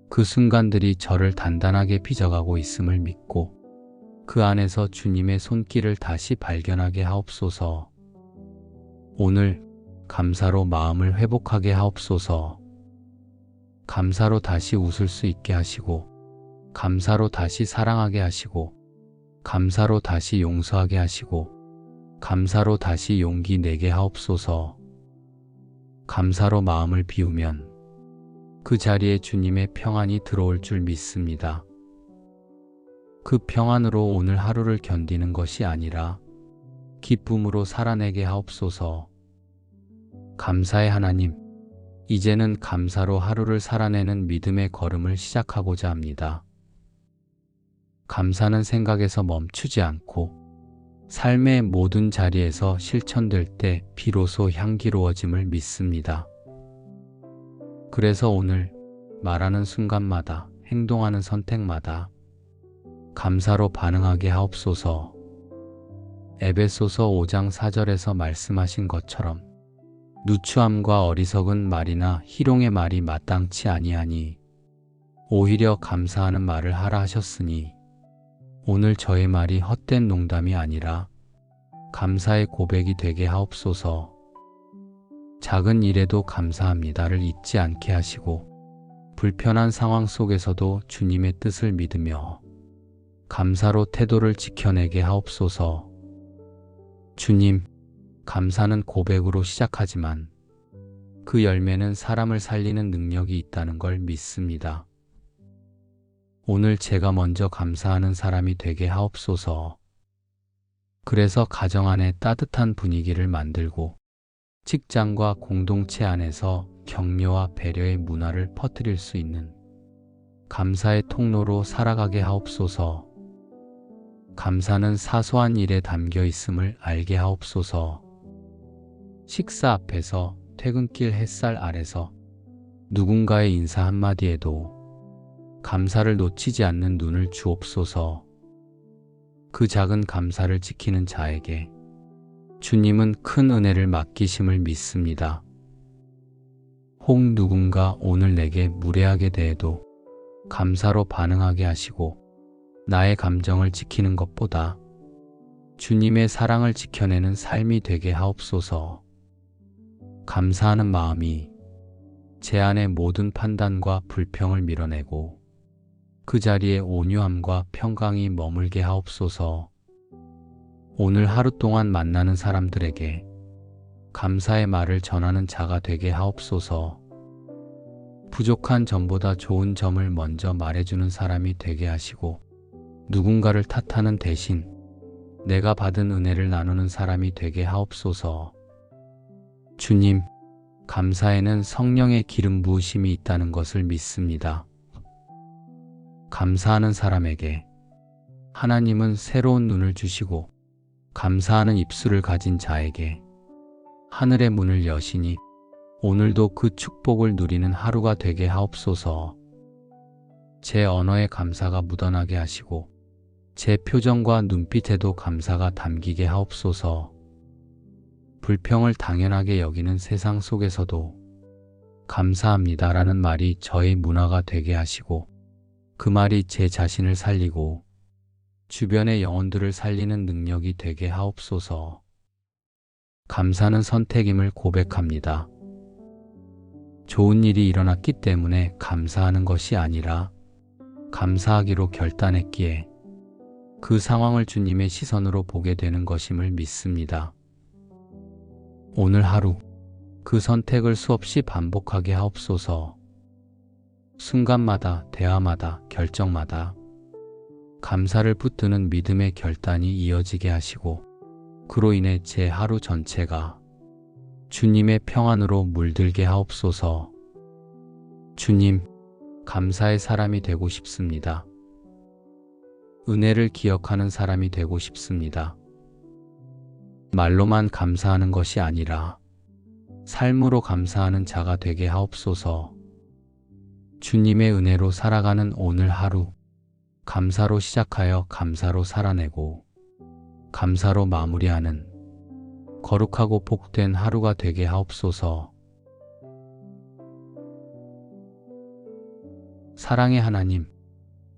그 순간들이 저를 단단하게 빚어가고 있음을 믿고 그 안에서 주님의 손길을 다시 발견하게 하옵소서. 오늘 감사로 마음을 회복하게 하옵소서. 감사로 다시 웃을 수 있게 하시고 감사로 다시 사랑하게 하시고 감사로 다시 용서하게 하시고 감사로 다시 용기 내게 하옵소서. 감사로 마음을 비우면 그 자리에 주님의 평안이 들어올 줄 믿습니다. 그 평안으로 오늘 하루를 견디는 것이 아니라 기쁨으로 살아내게 하옵소서. 감사의 하나님, 이제는 감사로 하루를 살아내는 믿음의 걸음을 시작하고자 합니다. 감사는 생각에서 멈추지 않고 삶의 모든 자리에서 실천될 때 비로소 향기로워짐을 믿습니다. 그래서 오늘 말하는 순간마다 행동하는 선택마다 감사로 반응하게 하옵소서. 에베소서 5장 4절에서 말씀하신 것처럼 누추함과 어리석은 말이나 희롱의 말이 마땅치 아니하니 오히려 감사하는 말을 하라 하셨으니 오늘 저의 말이 헛된 농담이 아니라 감사의 고백이 되게 하옵소서. 작은 일에도 감사합니다를 잊지 않게 하시고 불편한 상황 속에서도 주님의 뜻을 믿으며 감사로 태도를 지켜내게 하옵소서. 주님, 감사는 고백으로 시작하지만 그 열매는 사람을 살리는 능력이 있다는 걸 믿습니다. 오늘 제가 먼저 감사하는 사람이 되게 하옵소서. 그래서 가정 안에 따뜻한 분위기를 만들고 직장과 공동체 안에서 격려와 배려의 문화를 퍼뜨릴 수 있는 감사의 통로로 살아가게 하옵소서. 감사는 사소한 일에 담겨 있음을 알게 하옵소서. 식사 앞에서, 퇴근길 햇살 아래서, 누군가의 인사 한마디에도 감사를 놓치지 않는 눈을 주옵소서. 그 작은 감사를 지키는 자에게 주님은 큰 은혜를 맡기심을 믿습니다. 혹 누군가 오늘 내게 무례하게 대해도 감사로 반응하게 하시고 나의 감정을 지키는 것보다 주님의 사랑을 지켜내는 삶이 되게 하옵소서. 감사하는 마음이 제 안의 모든 판단과 불평을 밀어내고 그 자리에 온유함과 평강이 머물게 하옵소서. 오늘 하루 동안 만나는 사람들에게 감사의 말을 전하는 자가 되게 하옵소서. 부족한 점보다 좋은 점을 먼저 말해주는 사람이 되게 하시고 누군가를 탓하는 대신 내가 받은 은혜를 나누는 사람이 되게 하옵소서. 주님, 감사에는 성령의 기름 부으심이 있다는 것을 믿습니다. 감사하는 사람에게 하나님은 새로운 눈을 주시고 감사하는 입술을 가진 자에게 하늘의 문을 여시니 오늘도 그 축복을 누리는 하루가 되게 하옵소서. 제 언어에 감사가 묻어나게 하시고 제 표정과 눈빛에도 감사가 담기게 하옵소서. 불평을 당연하게 여기는 세상 속에서도 감사합니다라는 말이 저의 문화가 되게 하시고 그 말이 제 자신을 살리고 주변의 영혼들을 살리는 능력이 되게 하옵소서. 감사는 선택임을 고백합니다. 좋은 일이 일어났기 때문에 감사하는 것이 아니라 감사하기로 결단했기에 그 상황을 주님의 시선으로 보게 되는 것임을 믿습니다. 오늘 하루 그 선택을 수없이 반복하게 하옵소서. 순간마다, 대화마다, 결정마다 감사를 붙드는 믿음의 결단이 이어지게 하시고 그로 인해 제 하루 전체가 주님의 평안으로 물들게 하옵소서. 주님, 감사의 사람이 되고 싶습니다. 은혜를 기억하는 사람이 되고 싶습니다. 말로만 감사하는 것이 아니라 삶으로 감사하는 자가 되게 하옵소서. 주님의 은혜로 살아가는 오늘 하루, 감사로 시작하여 감사로 살아내고 감사로 마무리하는 거룩하고 복된 하루가 되게 하옵소서. 사랑의 하나님,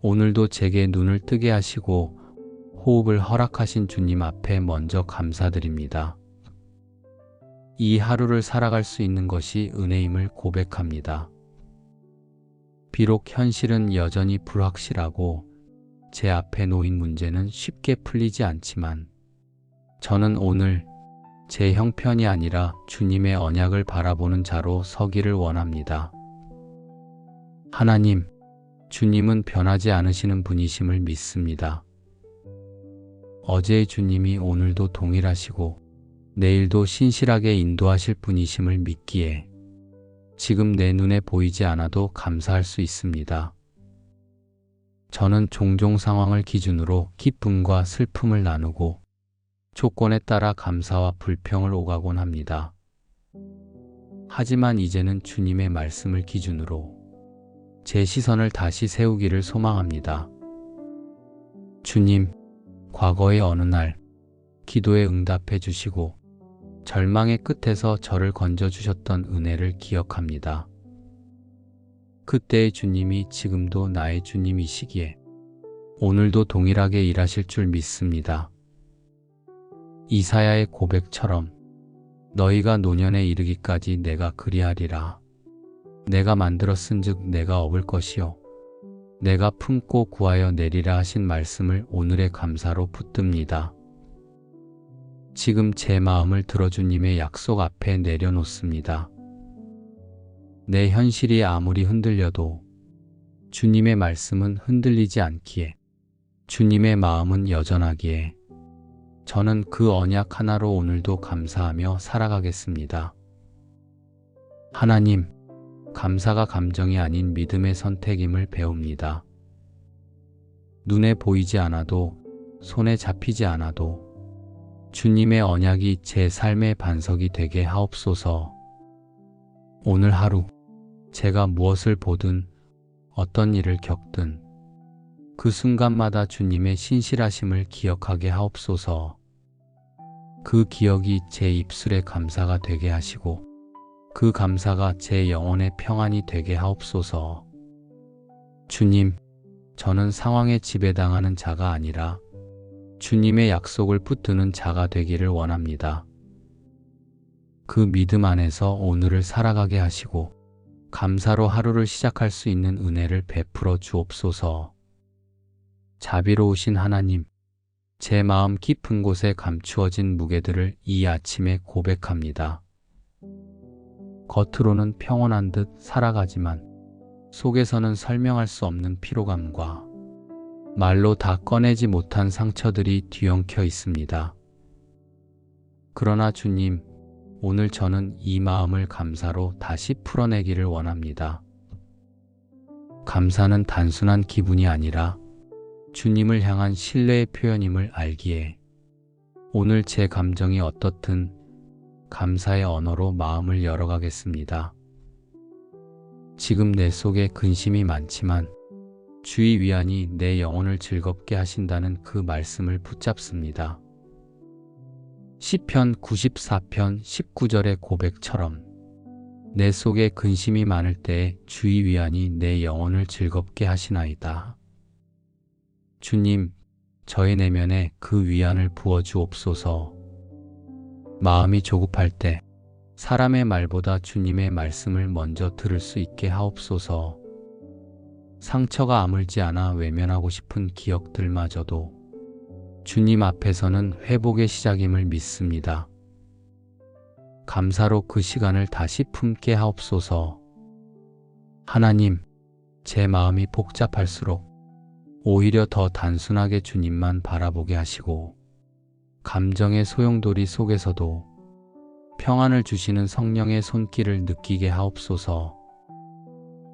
오늘도 제게 눈을 뜨게 하시고 호흡을 허락하신 주님 앞에 먼저 감사드립니다. 이 하루를 살아갈 수 있는 것이 은혜임을 고백합니다. 비록 현실은 여전히 불확실하고 제 앞에 놓인 문제는 쉽게 풀리지 않지만 저는 오늘 제 형편이 아니라 주님의 언약을 바라보는 자로 서기를 원합니다. 하나님, 주님은 변하지 않으시는 분이심을 믿습니다. 어제의 주님이 오늘도 동일하시고 내일도 신실하게 인도하실 분이심을 믿기에 지금 내 눈에 보이지 않아도 감사할 수 있습니다. 저는 종종 상황을 기준으로 기쁨과 슬픔을 나누고 조건에 따라 감사와 불평을 오가곤 합니다. 하지만 이제는 주님의 말씀을 기준으로 제 시선을 다시 세우기를 소망합니다. 주님, 과거의 어느 날 기도에 응답해 주시고 절망의 끝에서 저를 건져주셨던 은혜를 기억합니다. 그때의 주님이 지금도 나의 주님이시기에 오늘도 동일하게 일하실 줄 믿습니다. 이사야의 고백처럼 너희가 노년에 이르기까지 내가 그리하리라. 내가 만들었은즉 내가 업을 것이요 내가 품고 구하여 내리라 하신 말씀을 오늘의 감사로 붙듭니다. 지금 제 마음을 들어주님의 약속 앞에 내려놓습니다. 내 현실이 아무리 흔들려도 주님의 말씀은 흔들리지 않기에 주님의 마음은 여전하기에 저는 그 언약 하나로 오늘도 감사하며 살아가겠습니다. 하나님, 감사가 감정이 아닌 믿음의 선택임을 배웁니다. 눈에 보이지 않아도, 손에 잡히지 않아도 주님의 언약이 제 삶의 반석이 되게 하옵소서. 오늘 하루 제가 무엇을 보든 어떤 일을 겪든 그 순간마다 주님의 신실하심을 기억하게 하옵소서. 그 기억이 제 입술의 감사가 되게 하시고 그 감사가 제 영혼의 평안이 되게 하옵소서. 주님, 저는 상황에 지배당하는 자가 아니라 주님의 약속을 붙드는 자가 되기를 원합니다. 그 믿음 안에서 오늘을 살아가게 하시고 감사로 하루를 시작할 수 있는 은혜를 베풀어 주옵소서. 자비로우신 하나님, 제 마음 깊은 곳에 감추어진 무게들을 이 아침에 고백합니다. 겉으로는 평온한 듯 살아가지만 속에서는 설명할 수 없는 피로감과 말로 다 꺼내지 못한 상처들이 뒤엉켜 있습니다. 그러나 주님, 오늘 저는 이 마음을 감사로 다시 풀어내기를 원합니다. 감사는 단순한 기분이 아니라 주님을 향한 신뢰의 표현임을 알기에 오늘 제 감정이 어떻든 감사의 언어로 마음을 열어가겠습니다. 지금 내 속에 근심이 많지만 주의 위안이 내 영혼을 즐겁게 하신다는 그 말씀을 붙잡습니다. 시편 94편 19절의 고백처럼 내 속에 근심이 많을 때에 주의 위안이 내 영혼을 즐겁게 하시나이다. 주님, 저의 내면에 그 위안을 부어주옵소서. 마음이 조급할 때 사람의 말보다 주님의 말씀을 먼저 들을 수 있게 하옵소서. 상처가 아물지 않아 외면하고 싶은 기억들마저도 주님 앞에서는 회복의 시작임을 믿습니다. 감사로 그 시간을 다시 품게 하옵소서. 하나님, 제 마음이 복잡할수록 오히려 더 단순하게 주님만 바라보게 하시고 감정의 소용돌이 속에서도 평안을 주시는 성령의 손길을 느끼게 하옵소서.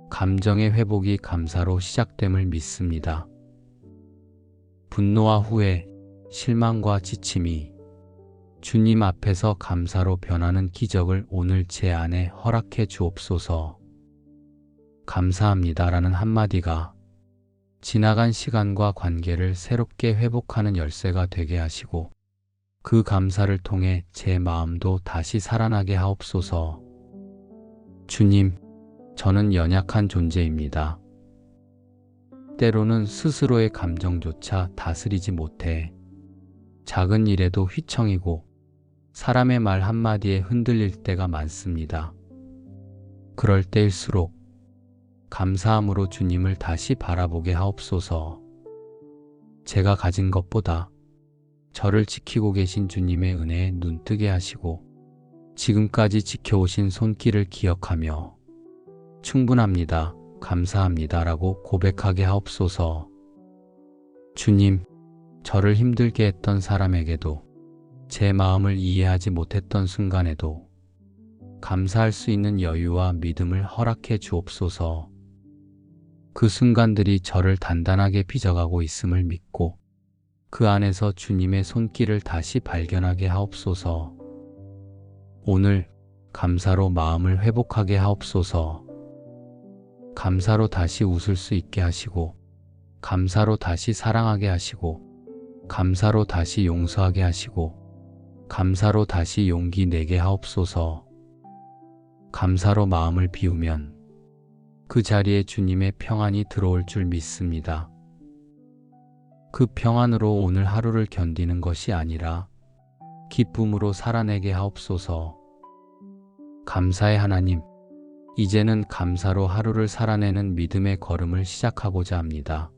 감정의 회복이 감사로 시작됨을 믿습니다. 분노와 후회, 실망과 지침이 주님 앞에서 감사로 변하는 기적을 오늘 제 안에 허락해 주옵소서. 감사합니다라는 한마디가 지나간 시간과 관계를 새롭게 회복하는 열쇠가 되게 하시고 그 감사를 통해 제 마음도 다시 살아나게 하옵소서. 주님, 저는 연약한 존재입니다. 때로는 스스로의 감정조차 다스리지 못해 작은 일에도 휘청이고 사람의 말 한마디에 흔들릴 때가 많습니다. 그럴 때일수록 감사함으로 주님을 다시 바라보게 하옵소서. 제가 가진 것보다 저를 지키고 계신 주님의 은혜에 눈뜨게 하시고 지금까지 지켜오신 손길을 기억하며 충분합니다, 감사합니다라고 고백하게 하옵소서. 주님, 저를 힘들게 했던 사람에게도 제 마음을 이해하지 못했던 순간에도 감사할 수 있는 여유와 믿음을 허락해 주옵소서. 그 순간들이 저를 단단하게 빚어가고 있음을 믿고 그 안에서 주님의 손길을 다시 발견하게 하옵소서. 오늘 감사로 마음을 회복하게 하옵소서. 감사로 다시 웃을 수 있게 하시고 감사로 다시 사랑하게 하시고 감사로 다시 용서하게 하시고 감사로 다시 용기 내게 하옵소서. 감사로 마음을 비우면 그 자리에 주님의 평안이 들어올 줄 믿습니다. 그 평안으로 오늘 하루를 견디는 것이 아니라 기쁨으로 살아내게 하옵소서. 감사의 하나님, 이제는 감사로 하루를 살아내는 믿음의 걸음을 시작하고자 합니다.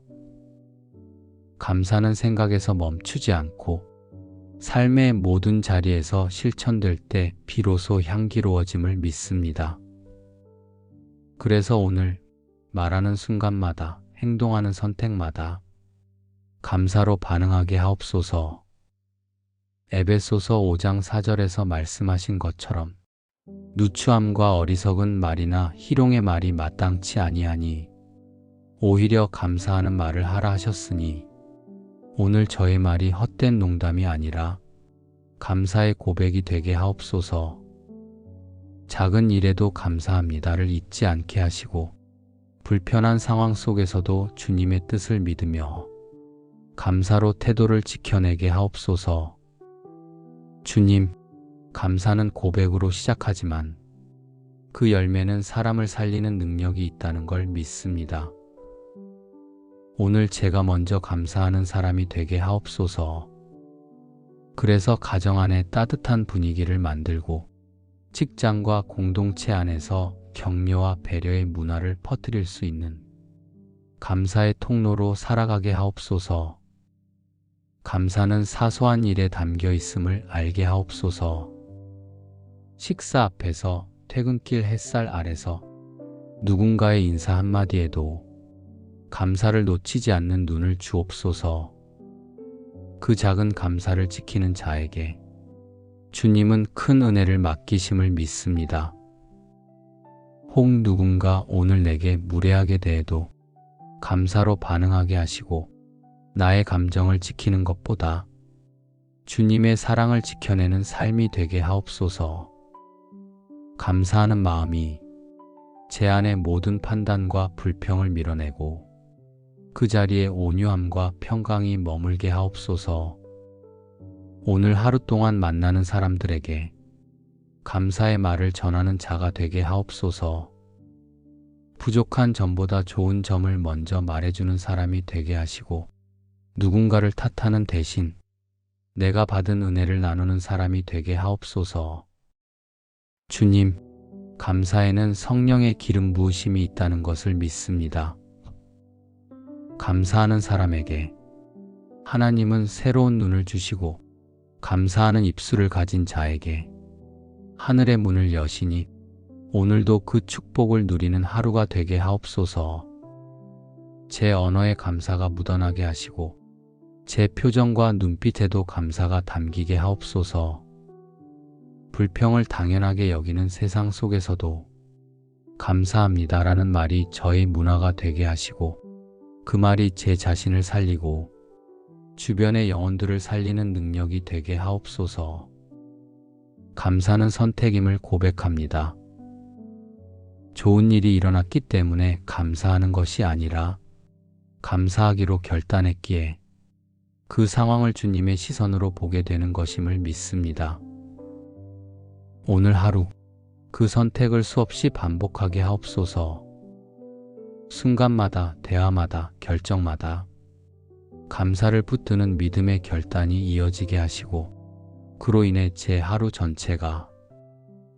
감사는 생각에서 멈추지 않고 삶의 모든 자리에서 실천될 때 비로소 향기로워짐을 믿습니다. 그래서 오늘 말하는 순간마다, 행동하는 선택마다 감사로 반응하게 하옵소서. 에베소서 5장 4절에서 말씀하신 것처럼 누추함과 어리석은 말이나 희롱의 말이 마땅치 아니하니 오히려 감사하는 말을 하라 하셨으니 오늘 저의 말이 헛된 농담이 아니라 감사의 고백이 되게 하옵소서. 작은 일에도 감사합니다를 잊지 않게 하시고 불편한 상황 속에서도 주님의 뜻을 믿으며 감사로 태도를 지켜내게 하옵소서. 주님, 감사는 고백으로 시작하지만 그 열매는 사람을 살리는 능력이 있다는 걸 믿습니다. 오늘 제가 먼저 감사하는 사람이 되게 하옵소서. 그래서 가정 안에 따뜻한 분위기를 만들고 직장과 공동체 안에서 격려와 배려의 문화를 퍼뜨릴 수 있는 감사의 통로로 살아가게 하옵소서. 감사는 사소한 일에 담겨 있음을 알게 하옵소서. 식사 앞에서, 퇴근길 햇살 아래서 누군가의 인사 한마디에도 감사를 놓치지 않는 눈을 주옵소서. 그 작은 감사를 지키는 자에게 주님은 큰 은혜를 맡기심을 믿습니다. 혹 누군가 오늘 내게 무례하게 대해도 감사로 반응하게 하시고 나의 감정을 지키는 것보다 주님의 사랑을 지켜내는 삶이 되게 하옵소서. 감사하는 마음이 제 안의 모든 판단과 불평을 밀어내고 그 자리에 온유함과 평강이 머물게 하옵소서. 오늘 하루 동안 만나는 사람들에게 감사의 말을 전하는 자가 되게 하옵소서. 부족한 점보다 좋은 점을 먼저 말해주는 사람이 되게 하시고 누군가를 탓하는 대신 내가 받은 은혜를 나누는 사람이 되게 하옵소서. 주님, 감사에는 성령의 기름 부으심이 있다는 것을 믿습니다. 감사하는 사람에게 하나님은 새로운 눈을 주시고 감사하는 입술을 가진 자에게 하늘의 문을 여시니 오늘도 그 축복을 누리는 하루가 되게 하옵소서. 제 언어에 감사가 묻어나게 하시고 제 표정과 눈빛에도 감사가 담기게 하옵소서. 불평을 당연하게 여기는 세상 속에서도 감사합니다라는 말이 저의 문화가 되게 하시고 그 말이 제 자신을 살리고 주변의 영혼들을 살리는 능력이 되게 하옵소서. 감사는 선택임을 고백합니다. 좋은 일이 일어났기 때문에 감사하는 것이 아니라 감사하기로 결단했기에 그 상황을 주님의 시선으로 보게 되는 것임을 믿습니다. 오늘 하루 그 선택을 수없이 반복하게 하옵소서. 순간마다, 대화마다, 결정마다 감사를 붙드는 믿음의 결단이 이어지게 하시고 그로 인해 제 하루 전체가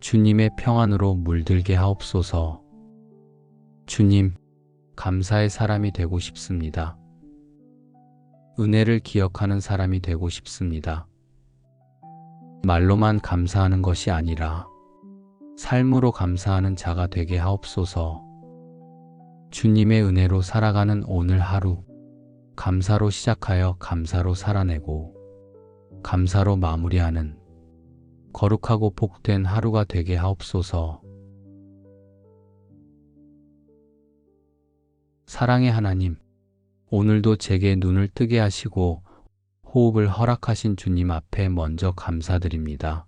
주님의 평안으로 물들게 하옵소서. 주님, 감사의 사람이 되고 싶습니다. 은혜를 기억하는 사람이 되고 싶습니다. 말로만 감사하는 것이 아니라 삶으로 감사하는 자가 되게 하옵소서. 주님의 은혜로 살아가는 오늘 하루, 감사로 시작하여 감사로 살아내고 감사로 마무리하는 거룩하고 복된 하루가 되게 하옵소서. 사랑의 하나님, 오늘도 제게 눈을 뜨게 하시고 호흡을 허락하신 주님 앞에 먼저 감사드립니다.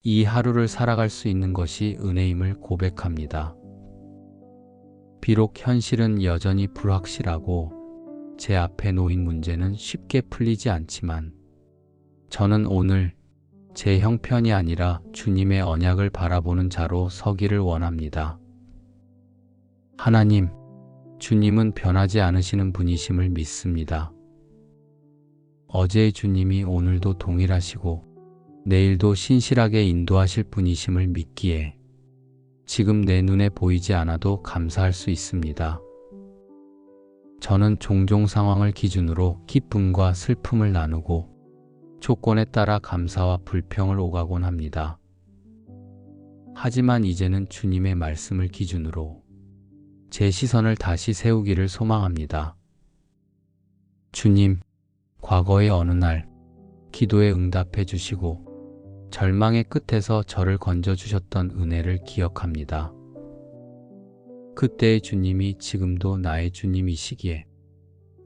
이 하루를 살아갈 수 있는 것이 은혜임을 고백합니다. 비록 현실은 여전히 불확실하고 제 앞에 놓인 문제는 쉽게 풀리지 않지만 저는 오늘 제 형편이 아니라 주님의 언약을 바라보는 자로 서기를 원합니다. 하나님, 주님은 변하지 않으시는 분이심을 믿습니다. 어제의 주님이 오늘도 동일하시고 내일도 신실하게 인도하실 분이심을 믿기에 지금 내 눈에 보이지 않아도 감사할 수 있습니다. 저는 종종 상황을 기준으로 기쁨과 슬픔을 나누고 조건에 따라 감사와 불평을 오가곤 합니다. 하지만 이제는 주님의 말씀을 기준으로 제 시선을 다시 세우기를 소망합니다. 주님, 과거의 어느 날 기도에 응답해 주시고 절망의 끝에서 저를 건져주셨던 은혜를 기억합니다. 그때의 주님이 지금도 나의 주님이시기에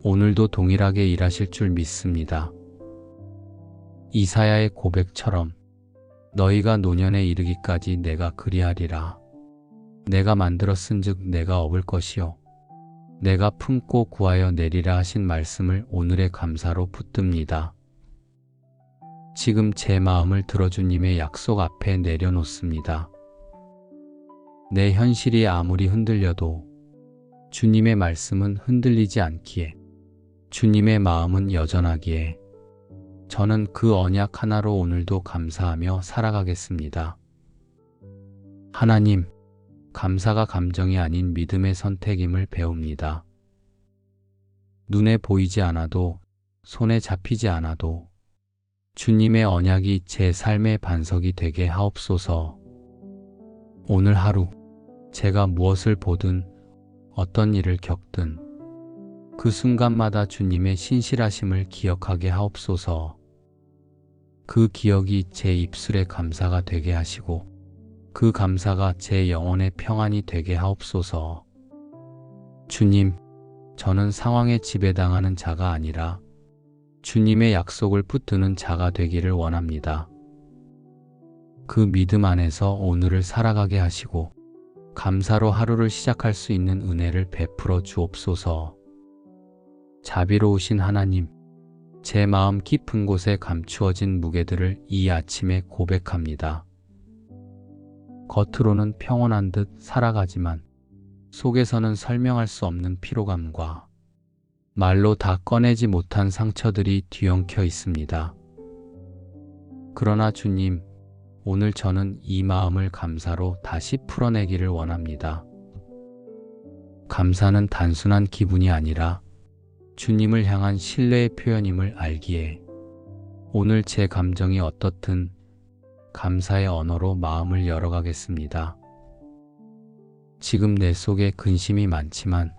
오늘도 동일하게 일하실 줄 믿습니다. 이사야의 고백처럼 너희가 노년에 이르기까지 내가 그리하리라. 내가 만들었은즉 내가 업을 것이요 내가 품고 구하여 내리라 하신 말씀을 오늘의 감사로 붙듭니다. 지금 제 마음을 들어주님의 약속 앞에 내려놓습니다. 내 현실이 아무리 흔들려도 주님의 말씀은 흔들리지 않기에, 주님의 마음은 여전하기에 저는 그 언약 하나로 오늘도 감사하며 살아가겠습니다. 하나님, 감사가 감정이 아닌 믿음의 선택임을 배웁니다. 눈에 보이지 않아도, 손에 잡히지 않아도 주님의 언약이 제 삶의 반석이 되게 하옵소서. 오늘 하루 제가 무엇을 보든 어떤 일을 겪든 그 순간마다 주님의 신실하심을 기억하게 하옵소서. 그 기억이 제 입술의 감사가 되게 하시고 그 감사가 제 영혼의 평안이 되게 하옵소서. 주님, 저는 상황에 지배당하는 자가 아니라 주님의 약속을 붙드는 자가 되기를 원합니다. 그 믿음 안에서 오늘을 살아가게 하시고 감사로 하루를 시작할 수 있는 은혜를 베풀어 주옵소서. 자비로우신 하나님, 제 마음 깊은 곳에 감추어진 무게들을 이 아침에 고백합니다. 겉으로는 평온한 듯 살아가지만 속에서는 설명할 수 없는 피로감과 말로 다 꺼내지 못한 상처들이 뒤엉켜 있습니다. 그러나 주님, 오늘 저는 이 마음을 감사로 다시 풀어내기를 원합니다. 감사는 단순한 기분이 아니라 주님을 향한 신뢰의 표현임을 알기에 오늘 제 감정이 어떻든 감사의 언어로 마음을 열어가겠습니다. 지금 내 속에 근심이 많지만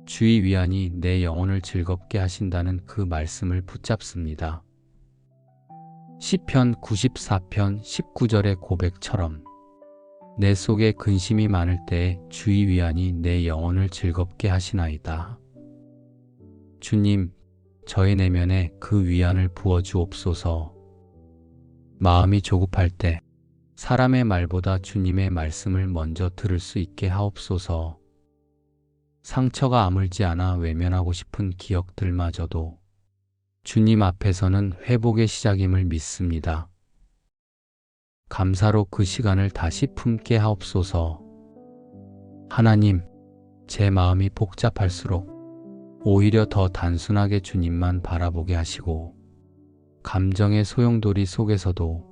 주의 위안이 내 영혼을 즐겁게 하신다는 그 말씀을 붙잡습니다. 시편 94편 19절의 고백처럼 내 속에 근심이 많을 때에 주의 위안이 내 영혼을 즐겁게 하시나이다. 주님, 저의 내면에 그 위안을 부어주옵소서. 마음이 조급할 때 사람의 말보다 주님의 말씀을 먼저 들을 수 있게 하옵소서. 상처가 아물지 않아 외면하고 싶은 기억들마저도 주님 앞에서는 회복의 시작임을 믿습니다. 감사로 그 시간을 다시 품게 하옵소서. 하나님, 제 마음이 복잡할수록 오히려 더 단순하게 주님만 바라보게 하시고 감정의 소용돌이 속에서도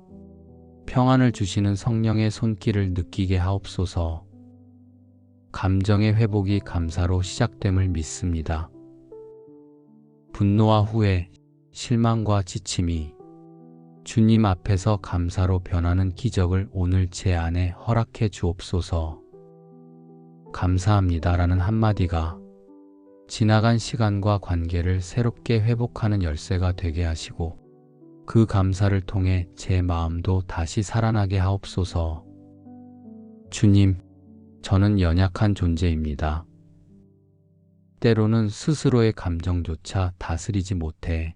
평안을 주시는 성령의 손길을 느끼게 하옵소서. 감정의 회복이 감사로 시작됨을 믿습니다. 분노와 후회, 실망과 지침이 주님 앞에서 감사로 변하는 기적을 오늘 제 안에 허락해 주옵소서. 감사합니다라는 한마디가 지나간 시간과 관계를 새롭게 회복하는 열쇠가 되게 하시고 그 감사를 통해 제 마음도 다시 살아나게 하옵소서. 주님, 저는 연약한 존재입니다. 때로는 스스로의 감정조차 다스리지 못해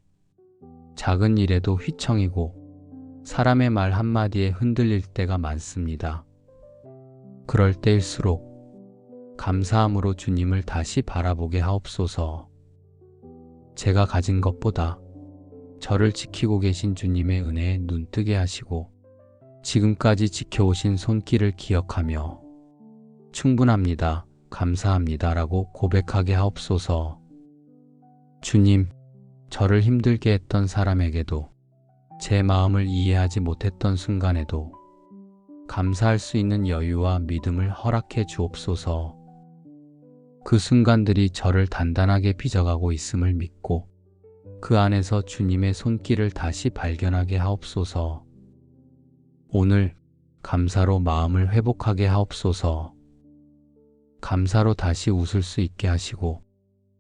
작은 일에도 휘청이고 사람의 말 한마디에 흔들릴 때가 많습니다. 그럴 때일수록 감사함으로 주님을 다시 바라보게 하옵소서. 제가 가진 것보다 저를 지키고 계신 주님의 은혜에 눈뜨게 하시고 지금까지 지켜오신 손길을 기억하며 충분합니다, 감사합니다라고 고백하게 하옵소서. 주님, 저를 힘들게 했던 사람에게도 제 마음을 이해하지 못했던 순간에도 감사할 수 있는 여유와 믿음을 허락해 주옵소서. 그 순간들이 저를 단단하게 빚어가고 있음을 믿고 그 안에서 주님의 손길을 다시 발견하게 하옵소서. 오늘 감사로 마음을 회복하게 하옵소서. 감사로 다시 웃을 수 있게 하시고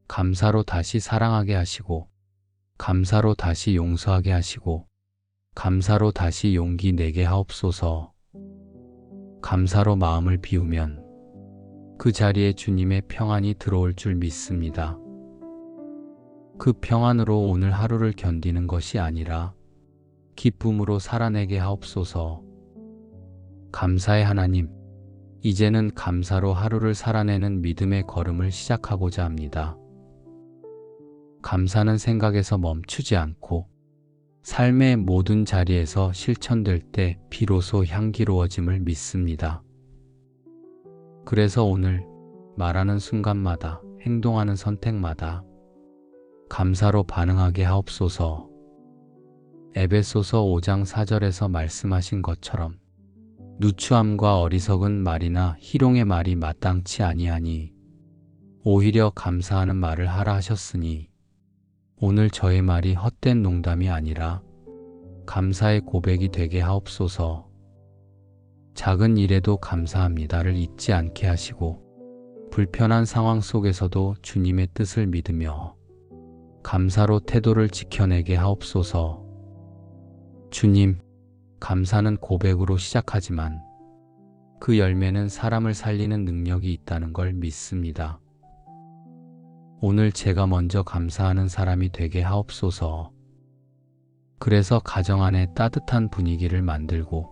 감사로 다시 사랑하게 하시고 감사로 다시 용서하게 하시고 감사로 다시 용기 내게 하옵소서. 감사로 마음을 비우면 그 자리에 주님의 평안이 들어올 줄 믿습니다. 그 평안으로 오늘 하루를 견디는 것이 아니라 기쁨으로 살아내게 하옵소서. 감사의 하나님, 이제는 감사로 하루를 살아내는 믿음의 걸음을 시작하고자 합니다. 감사는 생각에서 멈추지 않고 삶의 모든 자리에서 실천될 때 비로소 향기로워짐을 믿습니다. 그래서 오늘 말하는 순간마다, 행동하는 선택마다 감사로 반응하게 하옵소서. 에베소서 5장 4절에서 말씀하신 것처럼 누추함과 어리석은 말이나 희롱의 말이 마땅치 아니하니 오히려 감사하는 말을 하라 하셨으니 오늘 저의 말이 헛된 농담이 아니라 감사의 고백이 되게 하옵소서. 작은 일에도 감사합니다를 잊지 않게 하시고 불편한 상황 속에서도 주님의 뜻을 믿으며 감사로 태도를 지켜내게 하옵소서. 주님, 감사는 고백으로 시작하지만 그 열매는 사람을 살리는 능력이 있다는 걸 믿습니다. 오늘 제가 먼저 감사하는 사람이 되게 하옵소서. 그래서 가정 안에 따뜻한 분위기를 만들고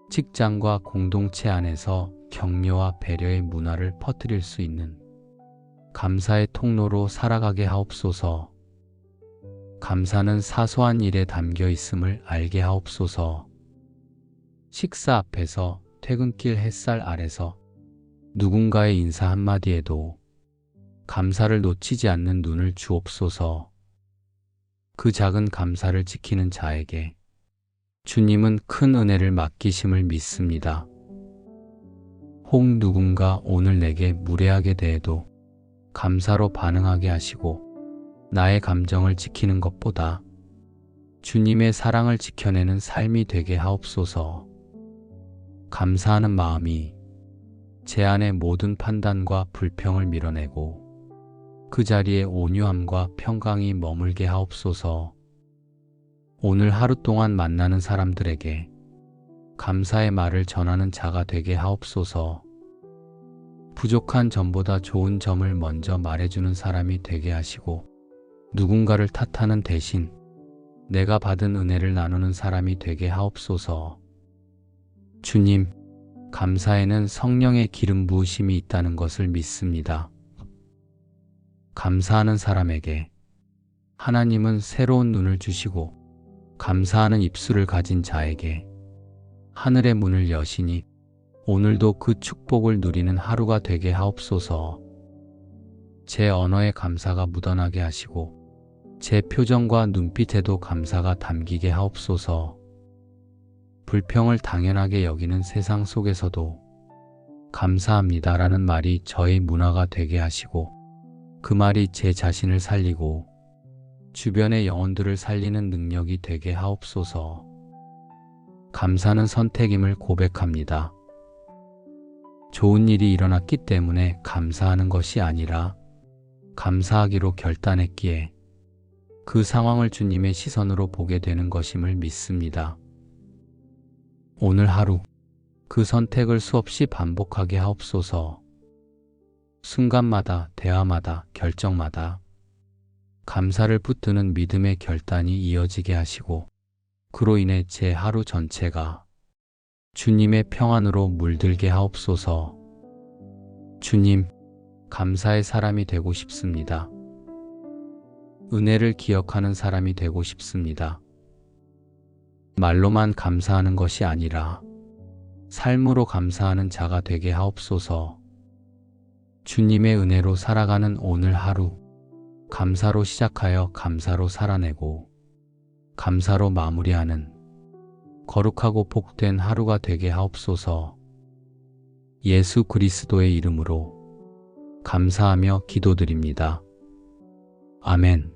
직장과 공동체 안에서 격려와 배려의 문화를 퍼뜨릴 수 있는 감사의 통로로 살아가게 하옵소서. 감사는 사소한 일에 담겨 있음을 알게 하옵소서. 식사 앞에서, 퇴근길 햇살 아래서 누군가의 인사 한마디에도 감사를 놓치지 않는 눈을 주옵소서. 그 작은 감사를 지키는 자에게 주님은 큰 은혜를 맡기심을 믿습니다. 혹 누군가 오늘 내게 무례하게 대해도 감사로 반응하게 하시고 나의 감정을 지키는 것보다 주님의 사랑을 지켜내는 삶이 되게 하옵소서. 감사하는 마음이 제 안의 모든 판단과 불평을 밀어내고 그 자리에 온유함과 평강이 머물게 하옵소서. 오늘 하루 동안 만나는 사람들에게 감사의 말을 전하는 자가 되게 하옵소서. 부족한 점보다 좋은 점을 먼저 말해주는 사람이 되게 하시고 누군가를 탓하는 대신 내가 받은 은혜를 나누는 사람이 되게 하옵소서. 주님, 감사에는 성령의 기름 부으심이 있다는 것을 믿습니다. 감사하는 사람에게 하나님은 새로운 눈을 주시고 감사하는 입술을 가진 자에게 하늘의 문을 여시니 오늘도 그 축복을 누리는 하루가 되게 하옵소서. 제 언어에 감사가 묻어나게 하시고 제 표정과 눈빛에도 감사가 담기게 하옵소서. 불평을 당연하게 여기는 세상 속에서도 감사합니다라는 말이 저의 문화가 되게 하시고 그 말이 제 자신을 살리고 주변의 영혼들을 살리는 능력이 되게 하옵소서. 감사는 선택임을 고백합니다. 좋은 일이 일어났기 때문에 감사하는 것이 아니라 감사하기로 결단했기에 그 상황을 주님의 시선으로 보게 되는 것임을 믿습니다. 오늘 하루 그 선택을 수없이 반복하게 하옵소서. 순간마다, 대화마다, 결정마다 감사를 붙드는 믿음의 결단이 이어지게 하시고 그로 인해 제 하루 전체가 주님의 평안으로 물들게 하옵소서. 주님, 감사의 사람이 되고 싶습니다. 은혜를 기억하는 사람이 되고 싶습니다. 말로만 감사하는 것이 아니라 삶으로 감사하는 자가 되게 하옵소서. 주님의 은혜로 살아가는 오늘 하루, 감사로 시작하여 감사로 살아내고 감사로 마무리하는 거룩하고 복된 하루가 되게 하옵소서. 예수 그리스도의 이름으로 감사하며 기도드립니다. 아멘.